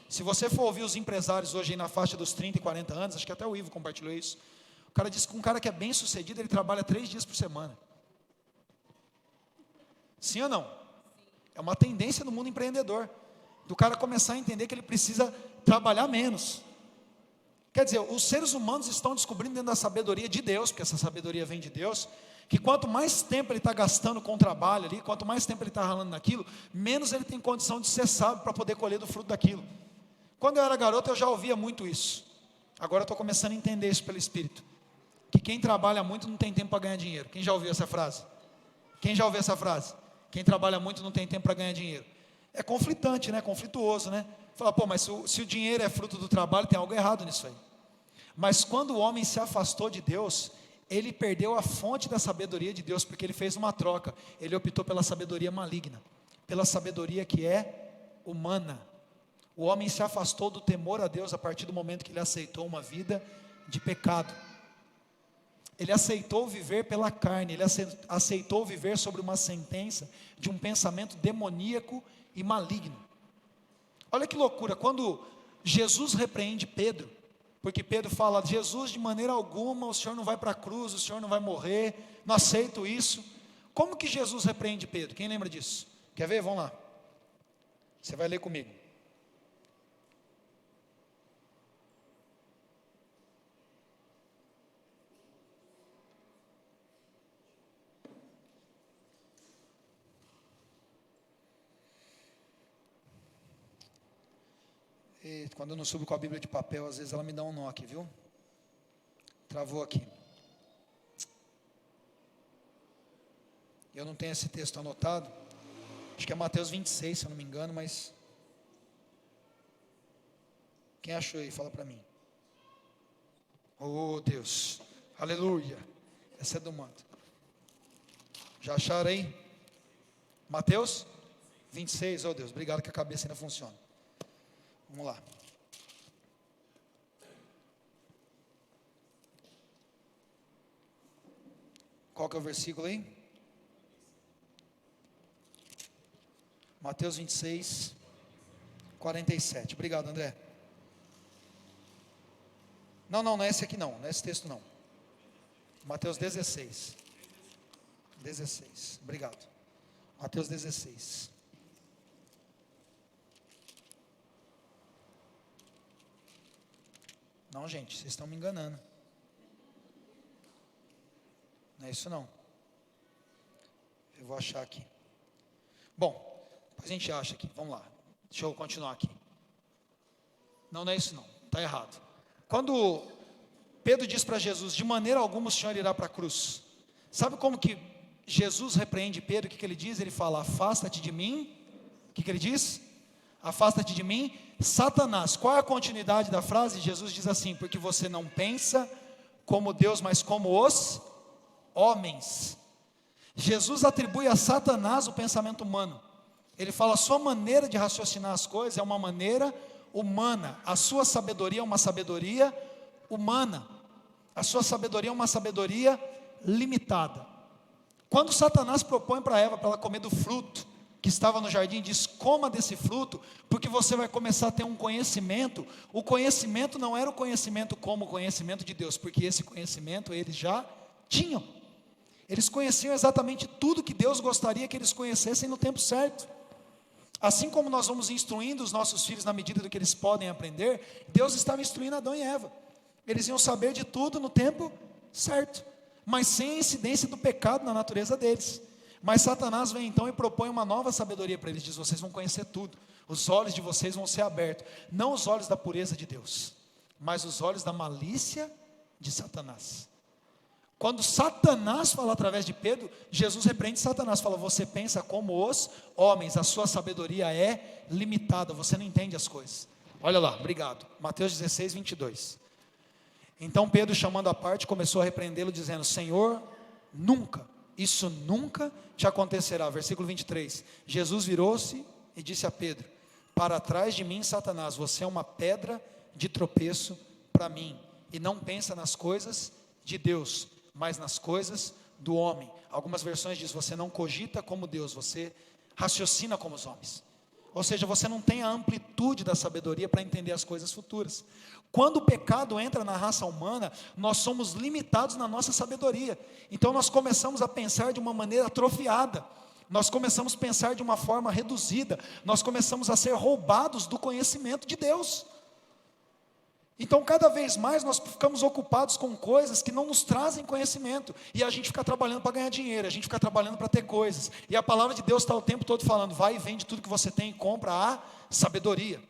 Se você for ouvir os empresários hoje aí na faixa dos 30 e 40 anos, acho que até o Ivo compartilhou isso, o cara disse que um cara que é bem sucedido, ele trabalha 3 dias por semana. Sim ou não? É uma tendência no mundo empreendedor, do cara começar a entender que ele precisa trabalhar menos. Quer dizer, os seres humanos estão descobrindo dentro da sabedoria de Deus, porque essa sabedoria vem de Deus, que quanto mais tempo ele está gastando com o trabalho ali, quanto mais tempo ele está ralando naquilo, menos ele tem condição de ser sábio para poder colher do fruto daquilo. Quando eu era garoto eu já ouvia muito isso, agora eu estou começando a entender isso pelo Espírito, que quem trabalha muito não tem tempo para ganhar dinheiro. Quem já ouviu essa frase? Quem já ouviu essa frase? Quem trabalha muito não tem tempo para ganhar dinheiro. É conflitante, conflituoso, Fala, mas se o dinheiro é fruto do trabalho, tem algo errado nisso aí. Mas quando o homem se afastou de Deus, ele perdeu a fonte da sabedoria de Deus, porque ele fez uma troca, ele optou pela sabedoria maligna, pela sabedoria que é humana. O homem se afastou do temor a Deus a partir do momento que ele aceitou uma vida de pecado. Ele aceitou viver pela carne, ele aceitou viver sobre uma sentença de um pensamento demoníaco e maligno. Olha que loucura, quando Jesus repreende Pedro, porque Pedro fala, Jesus, de maneira alguma, o Senhor não vai para a cruz, o Senhor não vai morrer, não aceito isso. Como que Jesus repreende Pedro? Quem lembra disso? Quer ver? Vamos lá. Você vai ler comigo. E quando eu não subo com a Bíblia de papel, às vezes ela me dá um nó aqui, viu? Travou aqui. Eu não tenho esse texto anotado. Acho que é Mateus 26, se eu não me engano, mas... Quem achou aí? Fala para mim. Oh, Deus. Aleluia. Essa é do manto. Já acharam aí? Mateus 26. Oh, Deus. Obrigado que a cabeça ainda funciona. Vamos lá. Qual que é o versículo aí? Mateus 26, 47. Obrigado, André. Não é esse aqui não é esse texto não. Mateus 16. 16. Obrigado. Mateus 16. Não, gente, vocês estão me enganando. Não é isso não. Eu vou achar aqui. Bom, depois a gente acha aqui. Vamos lá. Deixa eu continuar aqui. Não é isso não. Está errado. Quando Pedro diz para Jesus, de maneira alguma o Senhor irá para a cruz. Sabe como que Jesus repreende Pedro? O que ele diz? Ele fala, afasta-te de mim. O que ele diz? Afasta-te de mim, Satanás. Qual é a continuidade da frase? Jesus diz assim, porque você não pensa como Deus, mas como os homens. Jesus atribui a Satanás o pensamento humano. Ele fala, a sua maneira de raciocinar as coisas é uma maneira humana. A sua sabedoria é uma sabedoria humana. A sua sabedoria é uma sabedoria limitada. Quando Satanás propõe para Eva, para ela comer do fruto que estava no jardim, diz, coma desse fruto, porque você vai começar a ter um conhecimento. O conhecimento não era o conhecimento como o conhecimento de Deus, porque esse conhecimento eles já tinham. Eles conheciam exatamente tudo que Deus gostaria que eles conhecessem no tempo certo. Assim como nós vamos instruindo os nossos filhos na medida do que eles podem aprender, Deus estava instruindo Adão e Eva. Eles iam saber de tudo no tempo certo, mas sem a incidência do pecado na natureza deles. Mas Satanás vem então e propõe uma nova sabedoria para eles, diz, vocês vão conhecer tudo, os olhos de vocês vão ser abertos, não os olhos da pureza de Deus, mas os olhos da malícia de Satanás. Quando Satanás fala através de Pedro, Jesus repreende Satanás, fala, você pensa como os homens, a sua sabedoria é limitada, você não entende as coisas. Olha lá, obrigado, Mateus 16, 22. Então Pedro, chamando à parte, começou a repreendê-lo, dizendo, Senhor, isso nunca te acontecerá. Versículo 23, Jesus virou-se e disse a Pedro, para trás de mim, Satanás, você é uma pedra de tropeço para mim, e não pensa nas coisas de Deus, mas nas coisas do homem. Algumas versões dizem, você não cogita como Deus, você raciocina como os homens. Ou seja, você não tem a amplitude da sabedoria para entender as coisas futuras. Quando o pecado entra na raça humana, nós somos limitados na nossa sabedoria. Então nós começamos a pensar de uma maneira atrofiada. Nós começamos a pensar de uma forma reduzida. Nós começamos a ser roubados do conhecimento de Deus. Então cada vez mais nós ficamos ocupados com coisas que não nos trazem conhecimento. E a gente fica trabalhando para ganhar dinheiro, a gente fica trabalhando para ter coisas. E a palavra de Deus está o tempo todo falando, vai e vende tudo que você tem e compra a sabedoria.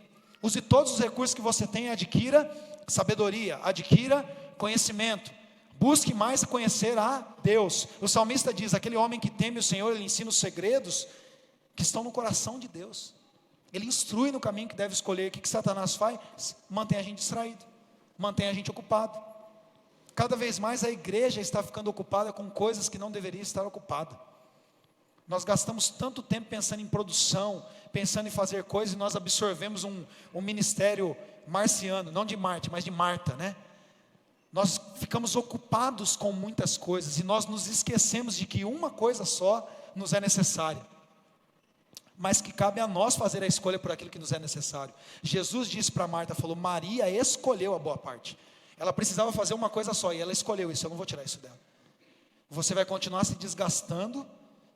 Use todos os recursos que você tem e adquira sabedoria, adquira conhecimento. Busque mais conhecer a Deus. O salmista diz, aquele homem que teme o Senhor, ele ensina os segredos que estão no coração de Deus. Ele instrui no caminho que deve escolher. O que Satanás faz? Mantém a gente distraído, mantém a gente ocupado. Cada vez mais a igreja está ficando ocupada com coisas que não deveria estar ocupada. Nós gastamos tanto tempo pensando em produção, pensando em fazer coisas, e nós absorvemos um ministério marciano, não de Marte, mas de Marta, né? Nós ficamos ocupados com muitas coisas, e nós nos esquecemos de que uma coisa só nos é necessária, mas que cabe a nós fazer a escolha por aquilo que nos é necessário. Jesus disse para Marta, falou, Maria escolheu a boa parte. Ela precisava fazer uma coisa só, e ela escolheu isso, eu não vou tirar isso dela. Você vai continuar se desgastando,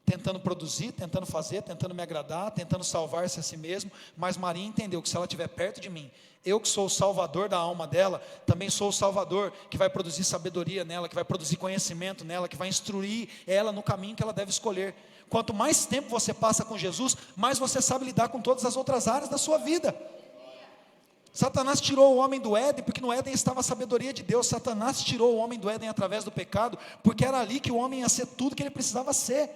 tentando produzir, tentando fazer, tentando me agradar, tentando salvar-se a si mesmo, mas Maria entendeu que se ela estiver perto de mim, eu que sou o salvador da alma dela, também sou o salvador que vai produzir sabedoria nela, que vai produzir conhecimento nela, que vai instruir ela no caminho que ela deve escolher. Quanto mais tempo você passa com Jesus, mais você sabe lidar com todas as outras áreas da sua vida. Satanás tirou o homem do Éden, porque no Éden estava a sabedoria de Deus. Satanás tirou o homem do Éden através do pecado, porque era ali que o homem ia ser tudo que ele precisava ser.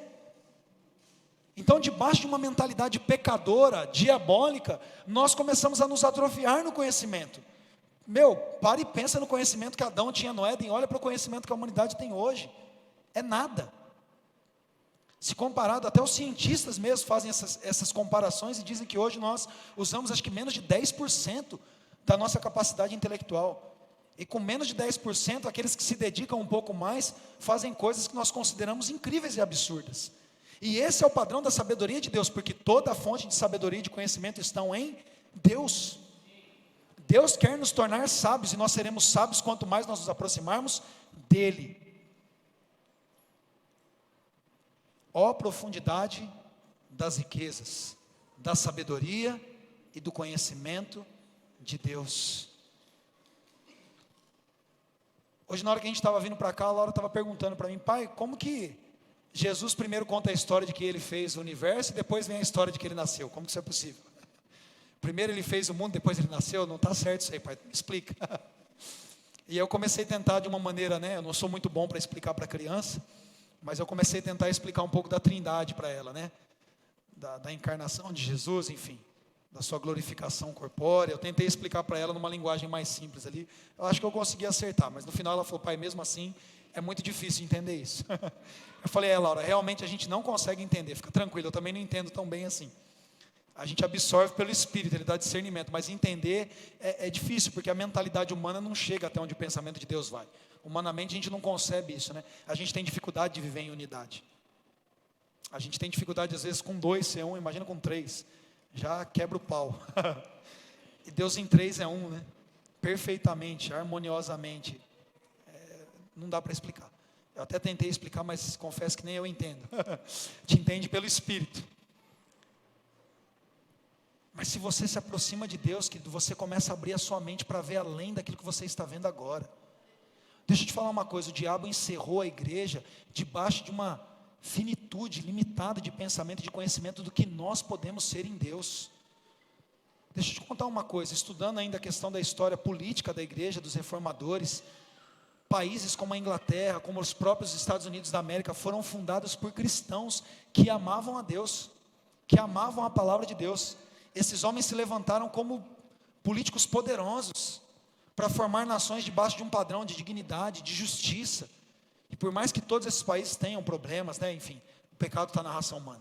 Então, debaixo de uma mentalidade pecadora, diabólica, nós começamos a nos atrofiar no conhecimento. Para e pensa no conhecimento que Adão tinha no Éden, olha para o conhecimento que a humanidade tem hoje. É nada. Se comparado, até os cientistas mesmo fazem essas comparações e dizem que hoje nós usamos acho que menos de 10% da nossa capacidade intelectual. E com menos de 10%, aqueles que se dedicam um pouco mais, fazem coisas que nós consideramos incríveis e absurdas. E esse é o padrão da sabedoria de Deus, porque toda a fonte de sabedoria e de conhecimento estão em Deus. Deus quer nos tornar sábios, e nós seremos sábios quanto mais nós nos aproximarmos dEle. Ó profundidade das riquezas, da sabedoria e do conhecimento de Deus. Hoje, na hora que a gente estava vindo para cá, a Laura estava perguntando para mim: pai, como que Jesus primeiro conta a história de que ele fez o universo e depois vem a história de que ele nasceu? Como que isso é possível? Primeiro ele fez o mundo, depois ele nasceu? Não está certo isso aí, pai, me explica. E eu comecei a tentar de uma maneira, eu não sou muito bom para explicar para criança, mas eu comecei a tentar explicar um pouco da trindade para ela, da encarnação de Jesus, enfim, da sua glorificação corpórea. Eu tentei explicar para ela numa linguagem mais simples ali, eu acho que eu consegui acertar, mas no final ela falou: pai, mesmo assim, é muito difícil entender isso. Eu falei: Laura, realmente a gente não consegue entender, fica tranquilo, eu também não entendo tão bem assim. A gente absorve pelo Espírito, ele dá discernimento, mas entender é difícil, porque a mentalidade humana não chega até onde o pensamento de Deus vai. Humanamente a gente não concebe isso, A gente tem dificuldade de viver em unidade. A gente tem dificuldade às vezes com 2 ser 1, imagina com 3, já quebra o pau. E Deus em 3 é 1, perfeitamente, harmoniosamente. Não dá para explicar. Eu até tentei explicar, mas confesso que nem eu entendo. Te entende pelo Espírito. Mas se você se aproxima de Deus, querido, você começa a abrir a sua mente para ver além daquilo que você está vendo agora. Deixa eu te falar uma coisa: o diabo encerrou a igreja debaixo de uma finitude limitada de pensamento e de conhecimento do que nós podemos ser em Deus. Deixa eu te contar uma coisa, estudando ainda a questão da história política da igreja, dos reformadores, países como a Inglaterra, como os próprios Estados Unidos da América, foram fundados por cristãos que amavam a Deus, que amavam a palavra de Deus. Esses homens se levantaram como políticos poderosos, para formar nações debaixo de um padrão de dignidade, de justiça. E por mais que todos esses países tenham problemas, enfim, o pecado está na raça humana,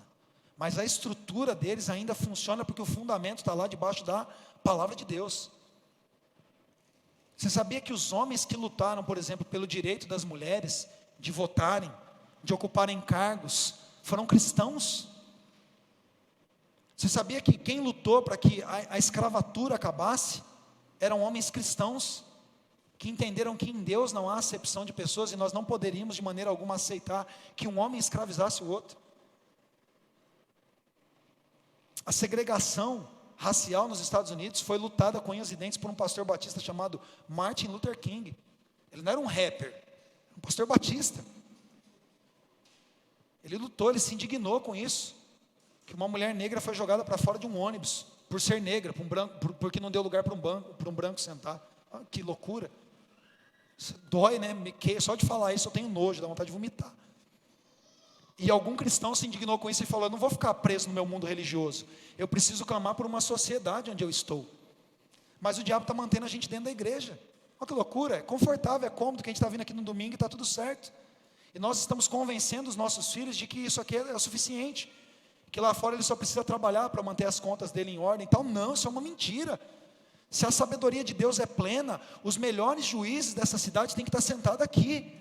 mas a estrutura deles ainda funciona, porque o fundamento está lá debaixo da palavra de Deus. Você sabia que os homens que lutaram, por exemplo, pelo direito das mulheres de votarem, de ocuparem cargos, foram cristãos? Você sabia que quem lutou para que a escravatura acabasse eram homens cristãos, que entenderam que em Deus não há acepção de pessoas, e nós não poderíamos de maneira alguma aceitar que um homem escravizasse o outro. A segregação racial nos Estados Unidos foi lutada com unhas e dentes por um pastor batista chamado Martin Luther King. Ele não era um rapper, era um pastor batista. Ele lutou, ele se indignou com isso, que uma mulher negra foi jogada para fora de um ônibus, por ser negra, porque não deu lugar para um branco sentar. Que loucura. Isso dói, só de falar isso eu tenho nojo, dá vontade de vomitar. E algum cristão se indignou com isso e falou: eu não vou ficar preso no meu mundo religioso, eu preciso clamar por uma sociedade onde eu estou. Mas o diabo está mantendo a gente dentro da igreja. Olha que loucura, é confortável, é cômodo, que a gente está vindo aqui no domingo e está tudo certo. E nós estamos convencendo os nossos filhos de que isso aqui é o suficiente, que lá fora ele só precisa trabalhar para manter as contas dele em ordem. Então não, isso é uma mentira. Se a sabedoria de Deus é plena, os melhores juízes dessa cidade têm que estar sentados aqui.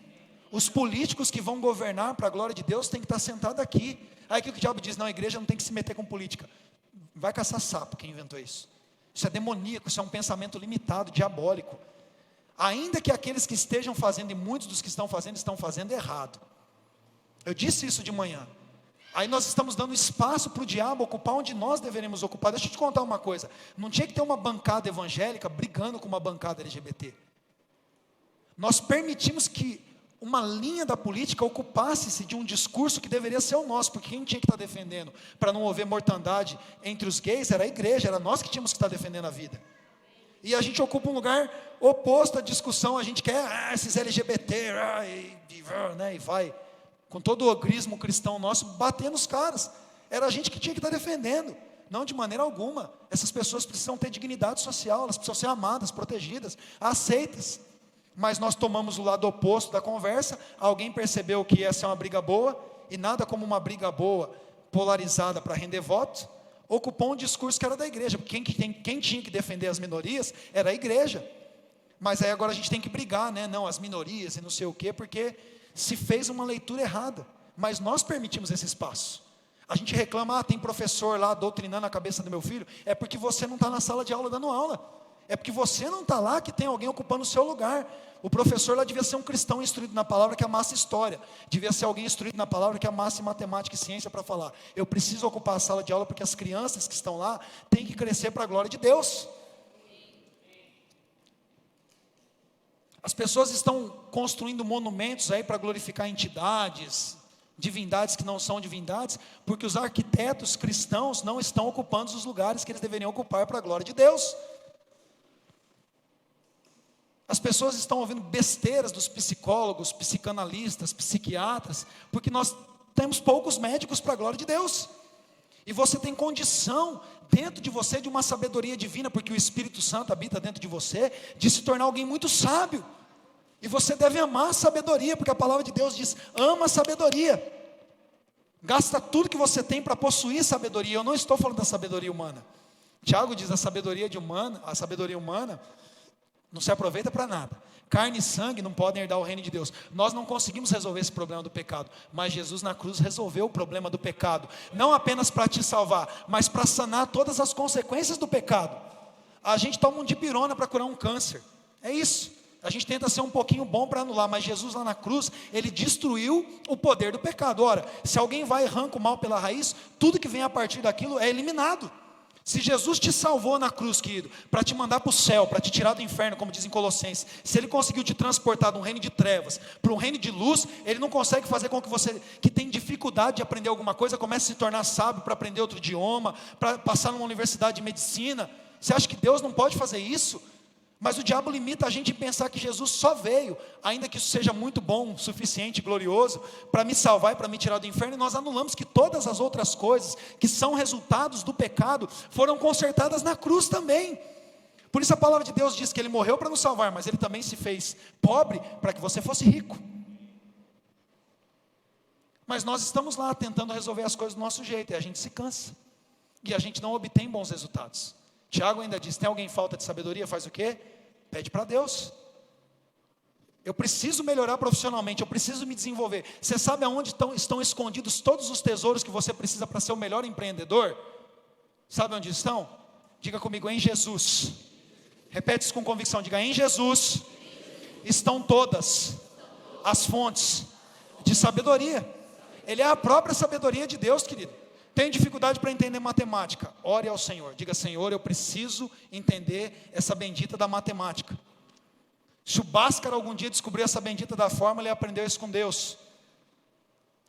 Os políticos que vão governar para a glória de Deus têm que estar sentados aqui. Aí que o diabo diz: não, a igreja não tem que se meter com política. Vai caçar sapo quem inventou isso. Isso é demoníaco, isso é um pensamento limitado, diabólico. Ainda que aqueles que estejam fazendo, e muitos dos que estão fazendo errado. Eu disse isso de manhã. Aí nós estamos dando espaço para o diabo ocupar onde nós deveríamos ocupar. Deixa eu te contar uma coisa, não tinha que ter uma bancada evangélica brigando com uma bancada LGBT. Nós permitimos que uma linha da política ocupasse-se de um discurso que deveria ser o nosso, porque quem tinha que estar defendendo para não haver mortandade entre os gays era a igreja, era nós que tínhamos que estar defendendo a vida. E a gente ocupa um lugar oposto à discussão, a gente quer esses LGBT, e vai, com todo o ogrismo cristão nosso, bater nos caras. Era a gente que tinha que estar defendendo, não de maneira alguma. Essas pessoas precisam ter dignidade social, elas precisam ser amadas, protegidas, aceitas. Mas nós tomamos o lado oposto da conversa, alguém percebeu que ia ser uma briga boa, e nada como uma briga boa, polarizada para render voto, ocupou um discurso que era da igreja, porque quem tinha que defender as minorias era a igreja. Mas aí agora a gente tem que brigar, né? Não, as minorias e não sei o quê, porque se fez uma leitura errada, mas nós permitimos esse espaço. A gente reclama, tem professor lá doutrinando a cabeça do meu filho, é porque você não está na sala de aula dando aula. É porque você não está lá que tem alguém ocupando o seu lugar. O professor lá devia ser um cristão instruído na palavra que amasse história. Devia ser alguém instruído na palavra que amasse matemática e ciência para falar. Eu preciso ocupar a sala de aula porque as crianças que estão lá têm que crescer para a glória de Deus. As pessoas estão construindo monumentos aí para glorificar entidades, divindades que não são divindades, porque os arquitetos cristãos não estão ocupando os lugares que eles deveriam ocupar para a glória de Deus. As pessoas estão ouvindo besteiras dos psicólogos, psicanalistas, psiquiatras, porque nós temos poucos médicos para a glória de Deus. E você tem condição, dentro de você, de uma sabedoria divina, porque o Espírito Santo habita dentro de você, de se tornar alguém muito sábio. E você deve amar a sabedoria, porque a palavra de Deus diz, ama a sabedoria. Gasta tudo que você tem para possuir sabedoria. Eu não estou falando da sabedoria humana. Tiago diz, a sabedoria humana não se aproveita para nada. Carne e sangue não podem herdar o reino de Deus. Nós não conseguimos resolver esse problema do pecado, mas Jesus na cruz resolveu o problema do pecado, não apenas para te salvar, mas para sanar todas as consequências do pecado. A gente toma um dipirona para curar um câncer, é isso. A gente tenta ser um pouquinho bom para anular, mas Jesus lá na cruz, Ele destruiu o poder do pecado. Ora, se alguém vai e arranca o mal pela raiz, tudo que vem a partir daquilo é eliminado. Se Jesus te salvou na cruz, querido, para te mandar para o céu, para te tirar do inferno, como diz em Colossenses, se Ele conseguiu te transportar de um reino de trevas para um reino de luz, Ele não consegue fazer com que você, que tem dificuldade de aprender alguma coisa, comece a se tornar sábio para aprender outro idioma, para passar numa universidade de medicina. Você acha que Deus não pode fazer isso? Mas o diabo limita a gente em pensar que Jesus só veio, ainda que isso seja muito bom, suficiente, glorioso, para me salvar e para me tirar do inferno, e nós anulamos que todas as outras coisas, que são resultados do pecado, foram consertadas na cruz também. Por isso a palavra de Deus diz que Ele morreu para nos salvar, mas Ele também se fez pobre para que você fosse rico. Mas nós estamos lá tentando resolver as coisas do nosso jeito, e a gente se cansa, e a gente não obtém bons resultados. Tiago ainda diz, tem alguém falta de sabedoria, faz o quê? Pede para Deus. Eu preciso melhorar profissionalmente, eu preciso me desenvolver. Você sabe aonde estão escondidos todos os tesouros que você precisa para ser o melhor empreendedor? Sabe onde estão? Diga comigo, em Jesus. Repete isso com convicção, diga, em Jesus estão todas as fontes de sabedoria. Ele é a própria sabedoria de Deus, querido. Tem dificuldade para entender matemática? Ore ao Senhor. Diga, Senhor, eu preciso entender essa bendita da matemática. Se o Bhaskara algum dia descobriu essa bendita da fórmula, ele aprendeu isso com Deus.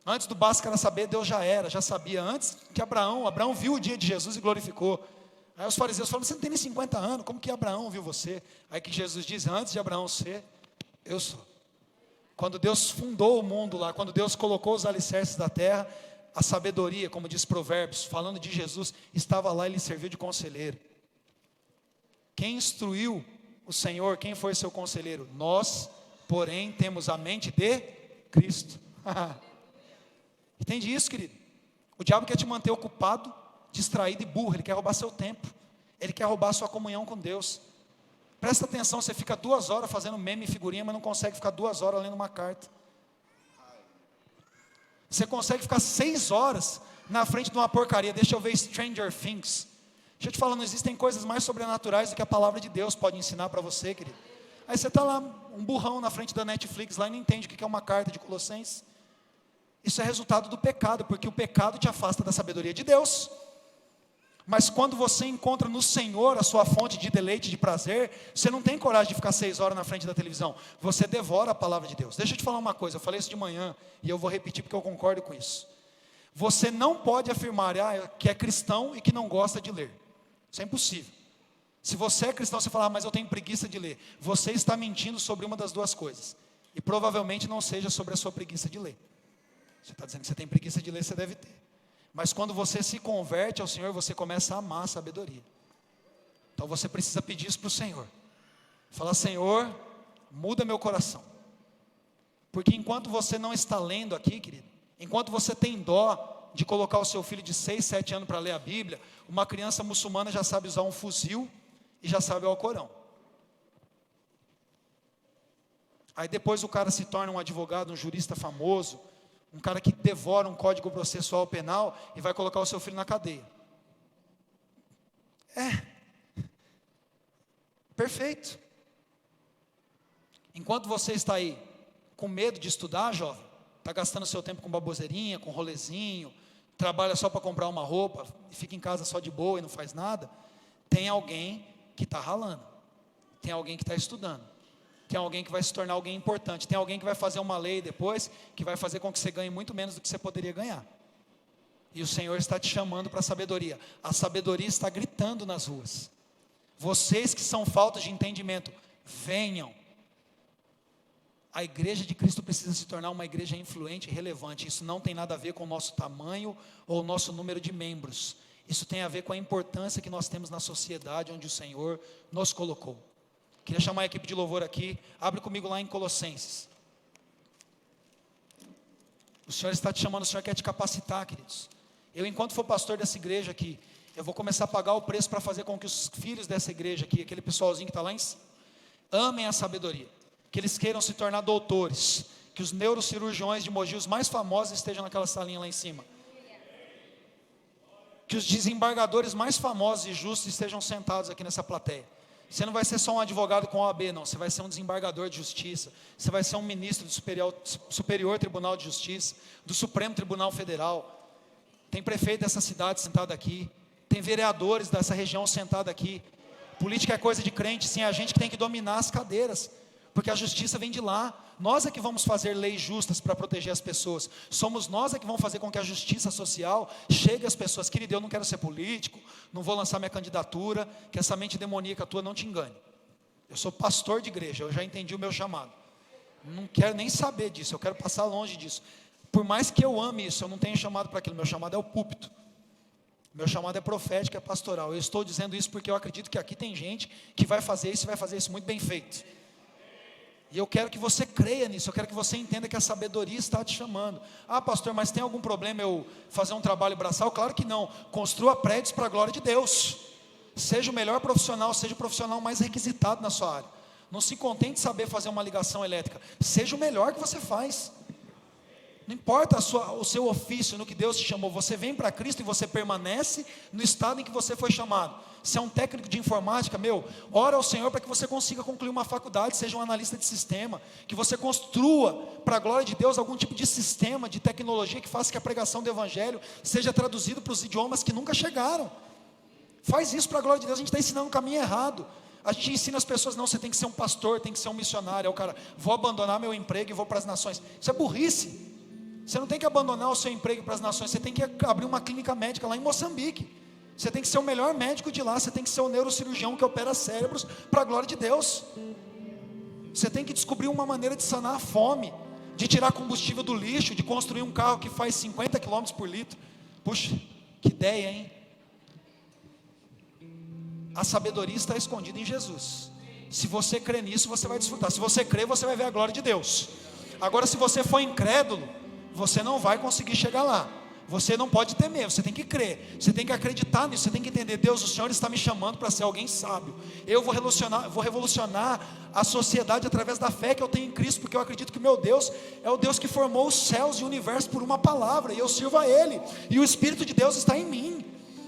Antes do Bhaskara saber, Deus já sabia. Antes que Abraão viu o dia de Jesus e glorificou. Aí os fariseus falaram, você não tem nem 50 anos, como que Abraão viu você? Aí que Jesus diz, antes de Abraão ser, eu sou. Quando Deus fundou o mundo lá, quando Deus colocou os alicerces da terra, a sabedoria, como diz Provérbios, falando de Jesus, estava lá e lhe serviu de conselheiro. Quem instruiu o Senhor, quem foi seu conselheiro? Nós, porém, temos a mente de Cristo. Entende isso, querido? O diabo quer te manter ocupado, distraído e burro, ele quer roubar seu tempo, ele quer roubar sua comunhão com Deus. Presta atenção, você fica 2 horas fazendo meme e figurinha, mas não consegue ficar 2 horas lendo uma carta. Você consegue ficar 6 horas na frente de uma porcaria. Deixa eu ver Stranger Things. Deixa eu te falar, não existem coisas mais sobrenaturais do que a palavra de Deus pode ensinar para você, querido. Aí você está lá, um burrão na frente da Netflix, lá e não entende o que é uma carta de Colossenses. Isso é resultado do pecado, porque o pecado te afasta da sabedoria de Deus. Mas quando você encontra no Senhor a sua fonte de deleite, de prazer, você não tem coragem de ficar 6 horas na frente da televisão, você devora a palavra de Deus. Deixa eu te falar uma coisa, eu falei isso de manhã, e eu vou repetir porque eu concordo com isso. Você não pode afirmar que é cristão e que não gosta de ler. Isso é impossível. Se você é cristão, você fala, mas eu tenho preguiça de ler. Você está mentindo sobre uma das duas coisas. E provavelmente não seja sobre a sua preguiça de ler. Você está dizendo que você tem preguiça de ler, você deve ter. Mas quando você se converte ao Senhor, você começa a amar a sabedoria. Então você precisa pedir isso para o Senhor. Falar, Senhor, muda meu coração. Porque enquanto você não está lendo aqui, querido, enquanto você tem dó de colocar o seu filho de 6, 7 anos para ler a Bíblia, uma criança muçulmana já sabe usar um fuzil e já sabe o Alcorão. Aí depois o cara se torna um advogado, um jurista famoso, um cara que devora um código processual penal e vai colocar o seu filho na cadeia. Perfeito. Enquanto você está aí com medo de estudar, jovem, está gastando seu tempo com baboseirinha, com rolezinho, trabalha só para comprar uma roupa, fica em casa só de boa e não faz nada, tem alguém que está ralando, tem alguém que está estudando, tem alguém que vai se tornar alguém importante, tem alguém que vai fazer uma lei depois, que vai fazer com que você ganhe muito menos do que você poderia ganhar. E o Senhor está te chamando para a sabedoria. A sabedoria está gritando nas ruas. Vocês que são faltas de entendimento, venham. A igreja de Cristo precisa se tornar uma igreja influente e relevante. Isso não tem nada a ver com o nosso tamanho ou o nosso número de membros. Isso tem a ver com a importância que nós temos na sociedade onde o Senhor nos colocou. Queria chamar a equipe de louvor aqui. Abre comigo lá em Colossenses. O Senhor está te chamando, o Senhor quer te capacitar, queridos. Eu, enquanto for pastor dessa igreja aqui, eu vou começar a pagar o preço para fazer com que os filhos dessa igreja aqui, aquele pessoalzinho que está lá em cima, amem a sabedoria. Que eles queiram se tornar doutores. Que os neurocirurgiões de Mogi, os mais famosos, estejam naquela salinha lá em cima. Que os desembargadores mais famosos e justos estejam sentados aqui nessa plateia. Você não vai ser só um advogado com OAB, não. Você vai ser um desembargador de justiça. Você vai ser um ministro do Superior Tribunal de Justiça, do Supremo Tribunal Federal. Tem prefeito dessa cidade sentado aqui. Tem vereadores dessa região sentado aqui. Política é coisa de crente, sim. É a gente que tem que dominar as cadeiras. Porque a justiça vem de lá. Nós é que vamos fazer leis justas para proteger as pessoas. Somos nós é que vamos fazer com que a justiça social chegue às pessoas. Querido, eu não quero ser político, não vou lançar minha candidatura, que essa mente demoníaca tua não te engane. Eu sou pastor de igreja, eu já entendi o meu chamado. Não quero nem saber disso, eu quero passar longe disso. Por mais que eu ame isso, eu não tenho chamado para aquilo. Meu chamado é o púlpito. Meu chamado é profético, é pastoral. Eu estou dizendo isso porque eu acredito que aqui tem gente que vai fazer isso e vai fazer isso muito bem feito. E eu quero que você creia nisso, eu quero que você entenda que a sabedoria está te chamando. Ah, pastor, mas tem algum problema eu fazer um trabalho braçal? Claro que não. Construa prédios para a glória de Deus. Seja o melhor profissional, seja o profissional mais requisitado na sua área. Não se contente de saber fazer uma ligação elétrica. Seja o melhor que você faz. Não importa o seu ofício, no que Deus te chamou. Você vem para Cristo e você permanece no estado em que você foi chamado. Se é um técnico de informática, ora ao Senhor para que você consiga concluir uma faculdade, seja um analista de sistema, que você construa para a glória de Deus algum tipo de sistema, de tecnologia que faça que a pregação do Evangelho seja traduzida para os idiomas que nunca chegaram. Faz isso para a glória de Deus. A gente está ensinando um caminho errado. A gente ensina as pessoas, não, você tem que ser um pastor, tem que ser um missionário. É o cara, vou abandonar meu emprego e vou para as nações. Isso é burrice. Você não tem que abandonar o seu emprego para as nações, você tem que abrir uma clínica médica lá em Moçambique. Você tem que ser o melhor médico de lá, você tem que ser o neurocirurgião que opera cérebros para a glória de Deus. Você tem que descobrir uma maneira de sanar a fome, de tirar combustível do lixo, de construir um carro que faz 50 km por litro. Puxa, que ideia, hein? A sabedoria está escondida em Jesus. Se você crê nisso, você vai desfrutar. Se você crê, você vai ver a glória de Deus. Agora, se você for incrédulo, você não vai conseguir chegar lá. Você não pode temer, você tem que crer, você tem que acreditar nisso, você tem que entender, Deus, o Senhor está me chamando para ser alguém sábio. Eu vou revolucionar a sociedade através da fé que eu tenho em Cristo, porque eu acredito que o meu Deus é o Deus que formou os céus e o universo por uma palavra, e eu sirvo a Ele, e o Espírito de Deus está em mim.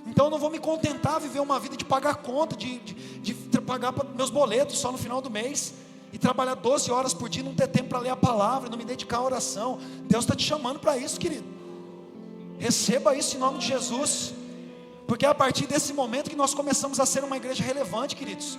Então eu não vou me contentar a viver uma vida de pagar conta, de pagar meus boletos só no final do mês. e trabalhar 12 horas por dia, não ter tempo para ler a palavra, não me dedicar à oração. Deus está te chamando para isso, querido. Receba isso em nome de Jesus, porque é a partir desse momento que nós começamos a ser uma igreja relevante, queridos.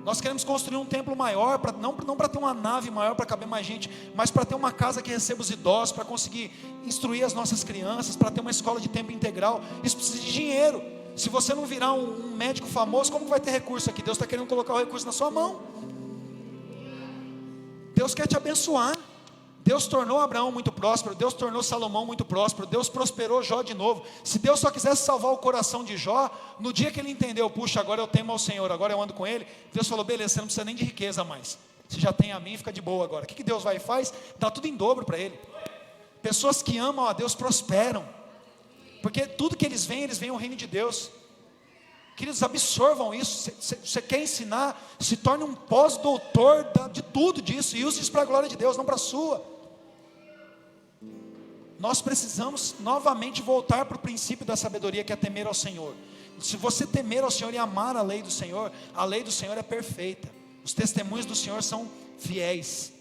Nós queremos construir um templo maior, não para ter uma nave maior para caber mais gente, mas para ter uma casa que receba os idosos, para conseguir instruir as nossas crianças, para ter uma escola de tempo integral. Isso precisa de dinheiro. Se você não virar um médico famoso, como vai ter recurso aqui? Deus está querendo colocar o recurso na sua mão. Deus quer te abençoar. Deus tornou Abraão muito próspero, Deus tornou Salomão muito próspero, Deus prosperou Jó de novo. Se Deus só quisesse salvar o coração de Jó, no dia que ele entendeu, puxa, agora eu temo ao Senhor, agora eu ando com Ele, Deus falou, beleza, você não precisa nem de riqueza mais, você já tem a mim, fica de boa agora. O que Deus vai e faz? Dá tudo em dobro para ele. Pessoas que amam a Deus prosperam, porque tudo que eles veem o reino de Deus. Queridos, absorvam isso. Você quer ensinar, se torne um pós-doutor de tudo disso, e use isso para a glória de Deus, não para a sua. Nós precisamos novamente voltar para o princípio da sabedoria, que é temer ao Senhor. Se você temer ao Senhor e amar a lei do Senhor é perfeita. Os testemunhos do Senhor são fiéis.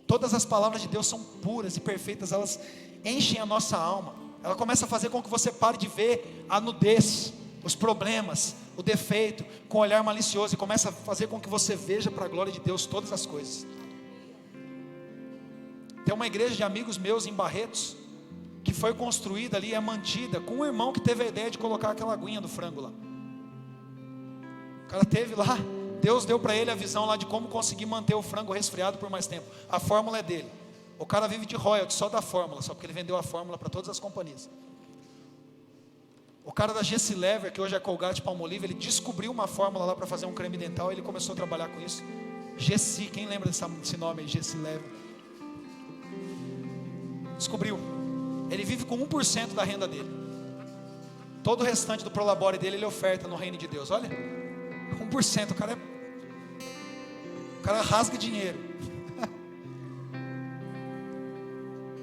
Todas as palavras de Deus são puras e perfeitas, elas enchem a nossa alma. Ela começa a fazer com que você pare de ver a nudez, os problemas, o defeito, com um olhar malicioso, e começa a fazer com que você veja para a glória de Deus todas as coisas. Tem uma igreja de amigos meus em Barretos, que foi construída ali, é mantida, com um irmão que teve a ideia de colocar aquela aguinha do frango lá. O cara teve lá, Deus deu para ele a visão lá de como conseguir manter o frango resfriado por mais tempo. A fórmula é dele. O cara vive de royalties só da fórmula, só porque ele vendeu a fórmula para todas as companhias. O cara da Gessilever, que hoje é Colgate Palmolive, ele descobriu uma fórmula lá para fazer um creme dental, e ele começou a trabalhar com isso. Gessi, quem lembra desse nome aí, Gessilever? Descobriu. Ele vive com 1% da renda dele. Todo o restante do prolabore dele, ele oferta no reino de Deus. Olha, 1%, o cara rasga dinheiro.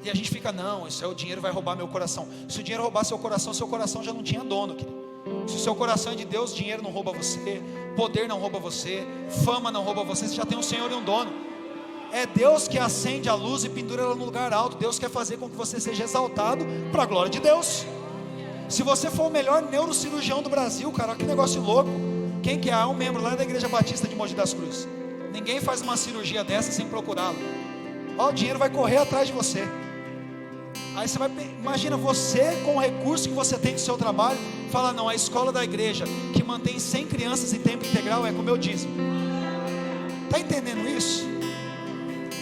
E a gente fica, não, isso é o dinheiro vai roubar meu coração. Se o dinheiro roubar seu coração já não tinha dono, querido. Se o seu coração é de Deus, dinheiro não rouba você, poder não rouba você, fama não rouba você, você já tem um Senhor e um dono. É Deus que acende a luz e pendura ela no lugar alto. Deus quer fazer com que você seja exaltado para a glória de Deus. Se você for o melhor neurocirurgião do Brasil, cara, que negócio louco. Quem que é? Um membro lá da Igreja Batista de Mogi das Cruzes. Ninguém faz uma cirurgia dessa sem procurá-lo. Ó, o dinheiro vai correr atrás de você. Aí você vai, imagina você com o recurso que você tem do seu trabalho, fala, não, a escola da igreja que mantém 100 crianças em tempo integral é com o meu dízimo. Está entendendo isso?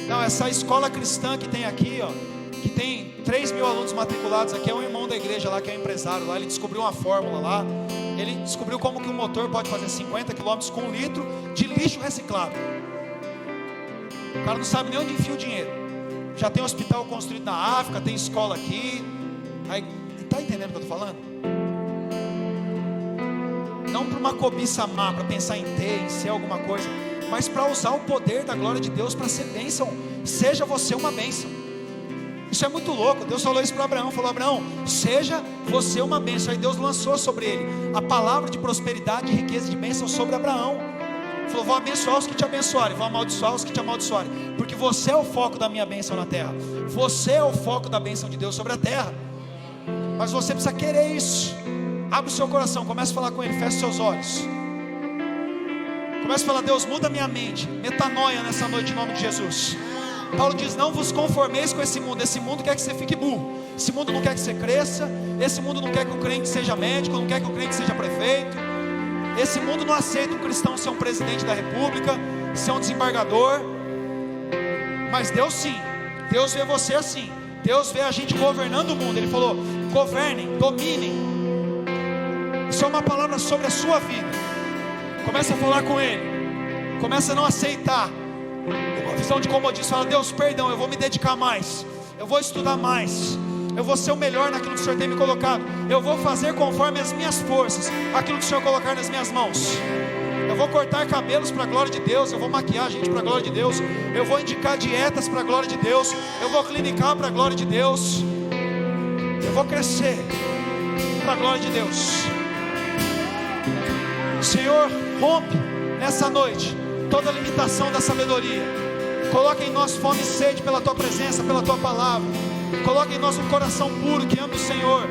Não, essa escola cristã que tem aqui, ó, que tem 3 mil alunos matriculados aqui, é um irmão da igreja lá, que é um empresário lá, ele descobriu uma fórmula lá, ele descobriu como que um motor pode fazer 50 km com 1 litro de lixo reciclado. O cara não sabe nem onde enfia o dinheiro. Já tem hospital construído na África, tem escola aqui. Aí, está entendendo o que eu estou falando? Não para uma cobiça má, para pensar em ter, em ser alguma coisa, mas para usar o poder da glória de Deus para ser bênção. Seja você uma bênção. Isso é muito louco. Deus falou isso para Abraão, falou, Abraão, seja você uma bênção. Aí Deus lançou sobre ele a palavra de prosperidade, de riqueza e de bênção sobre Abraão. Falou, vou abençoar os que te abençoarem, vou amaldiçoar os que te amaldiçoarem, porque você é o foco da minha bênção na terra. Você é o foco da bênção de Deus sobre a terra. Mas você precisa querer isso. Abre o seu coração, comece a falar com Ele, feche seus olhos. Comece a falar, Deus, muda minha mente, metanoia nessa noite em nome de Jesus. Paulo diz, não vos conformeis com esse mundo quer que você fique burro, esse mundo não quer que você cresça, esse mundo não quer que o crente seja médico, não quer que o crente seja prefeito, esse mundo não aceita um cristão ser um presidente da república, ser um desembargador, mas Deus sim, Deus vê você assim, Deus vê a gente governando o mundo. Ele falou, governem, dominem. Isso é uma palavra sobre a sua vida. Começa a falar com Ele, começa a não aceitar uma visão de comodismo. Fala, Deus, perdão, eu vou me dedicar mais, eu vou estudar mais, eu vou ser o melhor naquilo que o Senhor tem me colocado, eu vou fazer conforme as minhas forças, aquilo que o Senhor colocar nas minhas mãos. Eu vou cortar cabelos para a glória de Deus, eu vou maquiar gente para a glória de Deus, eu vou indicar dietas para a glória de Deus, eu vou clinicar para a glória de Deus, eu vou crescer para a glória de Deus. Senhor, rompe nessa noite toda limitação da sabedoria. Coloca em nós fome e sede pela Tua presença, pela Tua palavra. Coloca em nós um coração puro que ama o Senhor,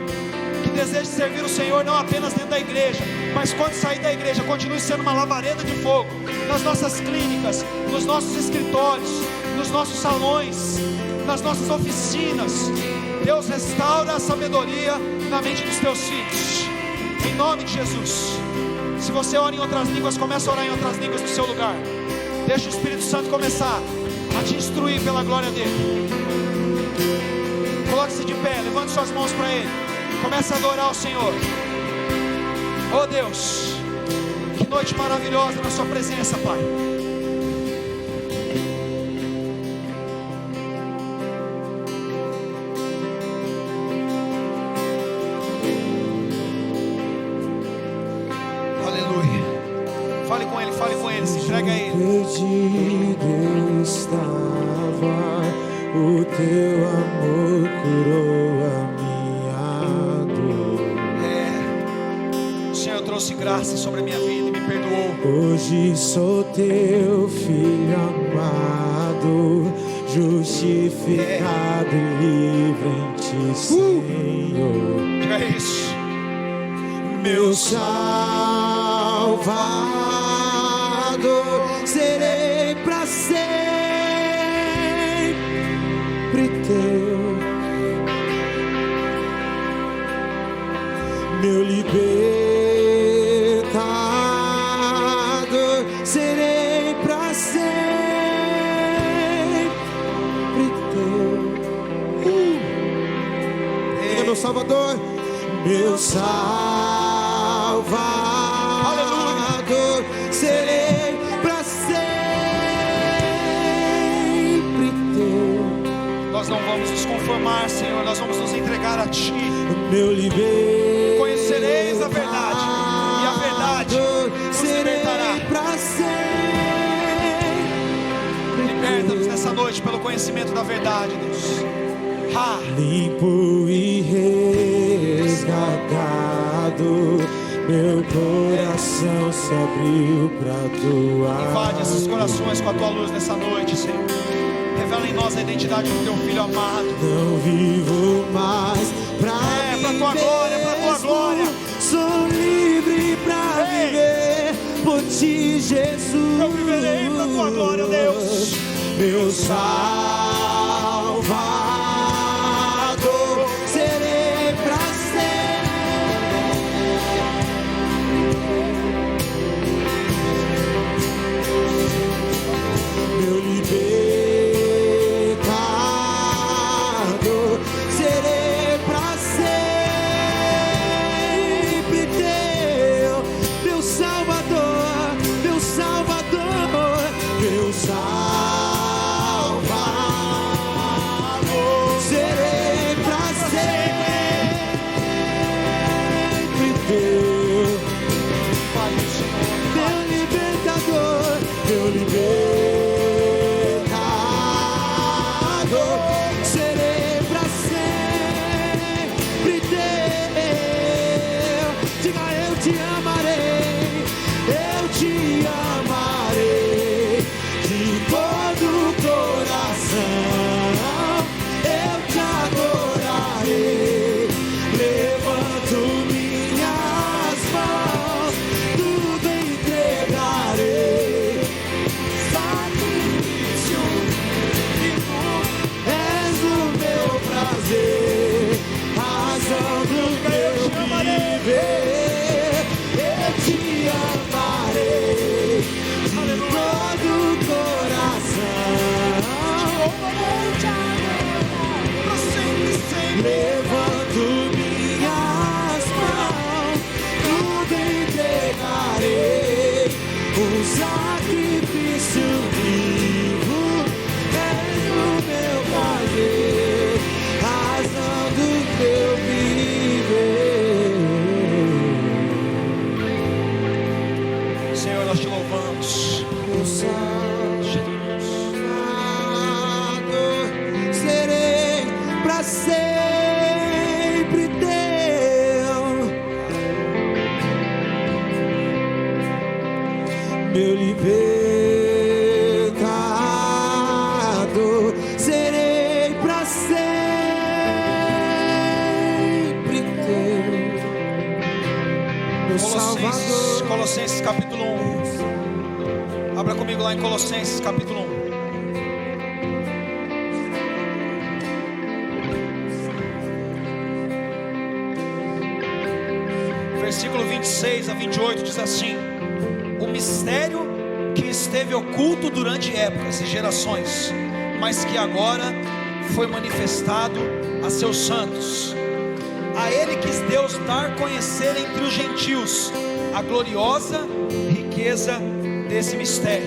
que deseja servir o Senhor não apenas dentro da igreja, mas quando sair da igreja continue sendo uma labareda de fogo nas nossas clínicas, nos nossos escritórios, nos nossos salões, nas nossas oficinas. Deus, restaura a sabedoria na mente dos Teus filhos, em nome de Jesus. Se você ora em outras línguas, comece a orar em outras línguas no seu lugar. Deixa o Espírito Santo começar a te instruir pela glória dele. Coloque-se de pé, levante suas mãos para Ele. Comece a adorar o Senhor. Oh Deus, que noite maravilhosa na Sua presença, Pai. Aleluia. Fale com Ele, se entregue a Ele. Perdido estava, o Teu amor curou a minha dor. O Senhor trouxe graça sobre a minha vida e me perdoou. Hoje sou Teu filho amado, justificado e livre em Ti, Senhor. Diga isso. Meu Salvador, serei para sempre Teu. Meu libertador, serei para sempre Teu. Diga, meu Salvador, meu Salvador, serei para sempre Teu. Nós não vamos nos conformar, Senhor, nós vamos nos entregar a Ti. Meu libertador, Conhecereis a verdade, e a verdade nos libertará. para sempre. Liberta-nos nessa noite pelo conhecimento da verdade, Deus. Limpo e resgatado, meu coração se abriu para Tua. Invade esses corações com a Tua luz nessa noite, Senhor. Revela em nós a identidade do Teu Filho amado. Não vivo mais pra Tua glória, pra Tua glória. Sou livre pra viver por Ti, Jesus. Eu viverei pra Tua glória, Deus. Meu Salvador, serei pra sempre. Meu libertador, serei pra sempre Teu. Meu Salvador, meu Salvador, meu Salvador, serei pra sempre Teu. Meu libertador, meu libertador, serei pra sempre Teu. Diga, eu te amarei, eu te amarei de todo o coração, eu te adorarei, levanto minhas mãos, tudo entregarei, sacrifício vivo, és o meu prazer, razão do meu viver, eu te amarei de todo o coração, levanto minhas mãos, tudo entregarei, um sacrifício vivo, és o meu prazer, razão do meu viver. Senhor, nós te louvamos. Meu Salvador, serei pra sempre Teu. Meu libertador, Colossenses capítulo 1. Abra comigo lá em Colossenses capítulo 1. Versículo 26 a 28 diz assim: o mistério que esteve oculto durante épocas e gerações, mas que agora foi manifestado a seus santos. A ele quis Deus dar a conhecer entre os gentios a gloriosa riqueza desse mistério,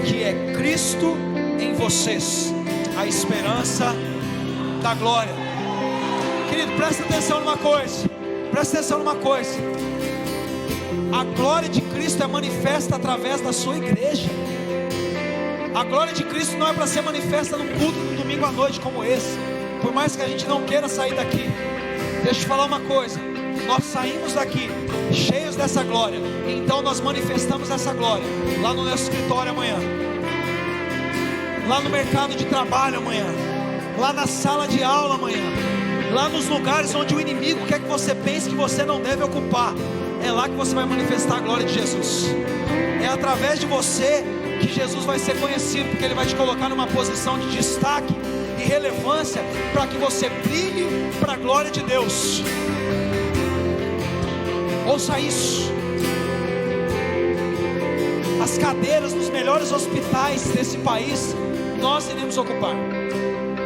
que é Cristo em vocês, a esperança da glória. Querido, presta atenção numa coisa. Presta atenção numa coisa. A glória de Cristo é manifesta através da sua igreja. A glória de Cristo não é para ser manifesta num culto no domingo à noite como esse. Por mais que a gente não queira sair daqui, deixa eu te falar uma coisa. Nós saímos daqui cheios dessa glória, então nós manifestamos essa glória lá no nosso escritório amanhã, lá no mercado de trabalho amanhã, lá na sala de aula amanhã, lá nos lugares onde o inimigo quer que você pense que você não deve ocupar. É lá que você vai manifestar a glória de Jesus. É através de você que Jesus vai ser conhecido, porque Ele vai te colocar numa posição de destaque e relevância, para que você brilhe para a glória de Deus. Ouça isso. As cadeiras dos melhores hospitais desse país nós iremos ocupar.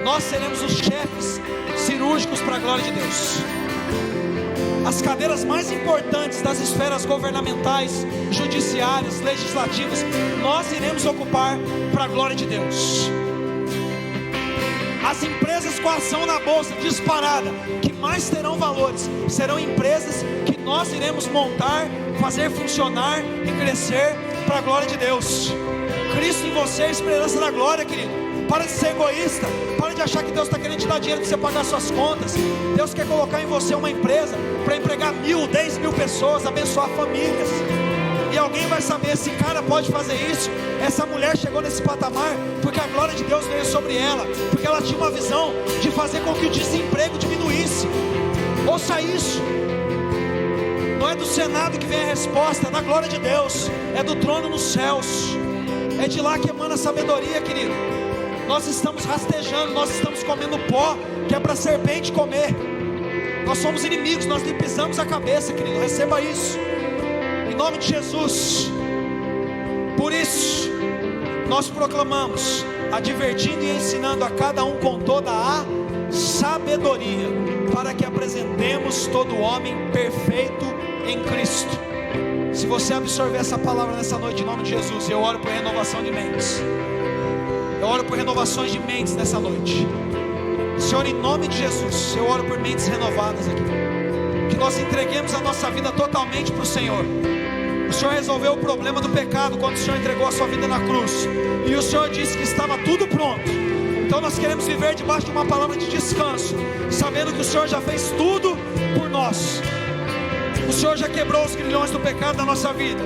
Nós seremos os chefes cirúrgicos para a glória de Deus. As cadeiras mais importantes das esferas governamentais, judiciárias, legislativas, nós iremos ocupar para a glória de Deus. As empresas com ação na bolsa disparada, que mais terão valores, serão empresas que nós iremos montar, fazer funcionar e crescer para a glória de Deus. Cristo em você é a esperança da glória, querido. Para de ser egoísta. Para de achar que Deus está querendo te dar dinheiro para você pagar suas contas. Deus quer colocar em você uma empresa para empregar 1.000, 10.000 pessoas, abençoar famílias. E alguém vai saber, esse cara pode fazer isso. Essa mulher chegou nesse patamar porque a glória de Deus veio sobre ela, porque ela tinha uma visão de fazer com que o desemprego diminuísse. Ouça isso. Não é do Senado que vem a resposta, é da glória de Deus. É do trono nos céus. É de lá que emana a sabedoria, querido. Nós estamos rastejando, nós estamos comendo pó, que é para serpente comer. Nós somos inimigos, nós lhe pisamos a cabeça, querido. Receba isso, em nome de Jesus. Por isso, nós proclamamos, advertindo e ensinando a cada um com toda a sabedoria, para que apresentemos todo homem perfeito em Cristo. Se você absorver essa palavra nessa noite, em nome de Jesus, eu oro por renovação de mentes. Eu oro por renovações de mentes nessa noite. Senhor, em nome de Jesus, eu oro por mentes renovadas aqui. Que nós entreguemos a nossa vida totalmente para o Senhor. O Senhor resolveu o problema do pecado quando o Senhor entregou a sua vida na cruz. E o Senhor disse que estava tudo pronto. Então nós queremos viver debaixo de uma palavra de descanso, sabendo que o Senhor já fez tudo por nós. O Senhor já quebrou os grilhões do pecado da nossa vida.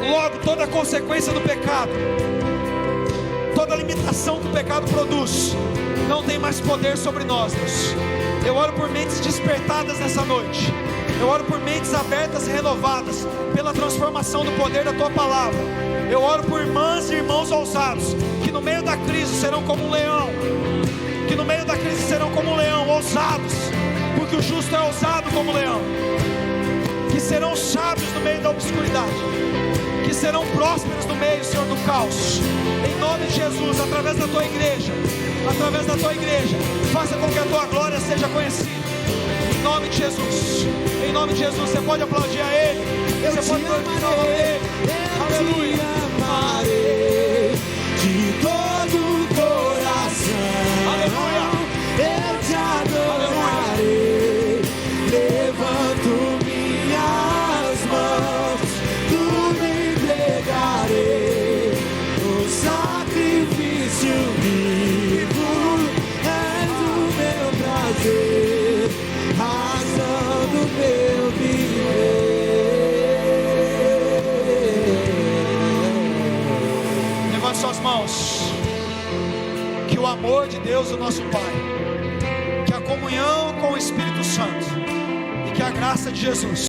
Logo, toda a consequência do pecado, toda a limitação que o pecado produz, não tem mais poder sobre nós, Deus. Eu oro por mentes despertadas nessa noite. Eu oro por mentes abertas e renovadas pela transformação do poder da Tua palavra. Eu oro por irmãs e irmãos ousados, que no meio da crise serão como um leão. Que no meio da crise serão como um leão, ousados, porque o justo é ousado como um leão. Que serão sábios no meio da obscuridade, que serão prósperos no meio, Senhor, do caos. Em nome de Jesus, através da Tua igreja, faça com que a Tua glória seja conhecida. Em nome de Jesus, em nome de Jesus. Você pode aplaudir a Ele, você pode glorificar a Ele. Aleluia. Amarei de todo o coração. Aleluia. Eu te adorarei. Levanto minhas mãos, tu me entregarei. O sacrifício vivo és o meu prazer, razão do meu viver. Levante suas mãos. Que o amor de Deus, o nosso Pai, que a comunhão com o Espírito Santo e que a graça de Jesus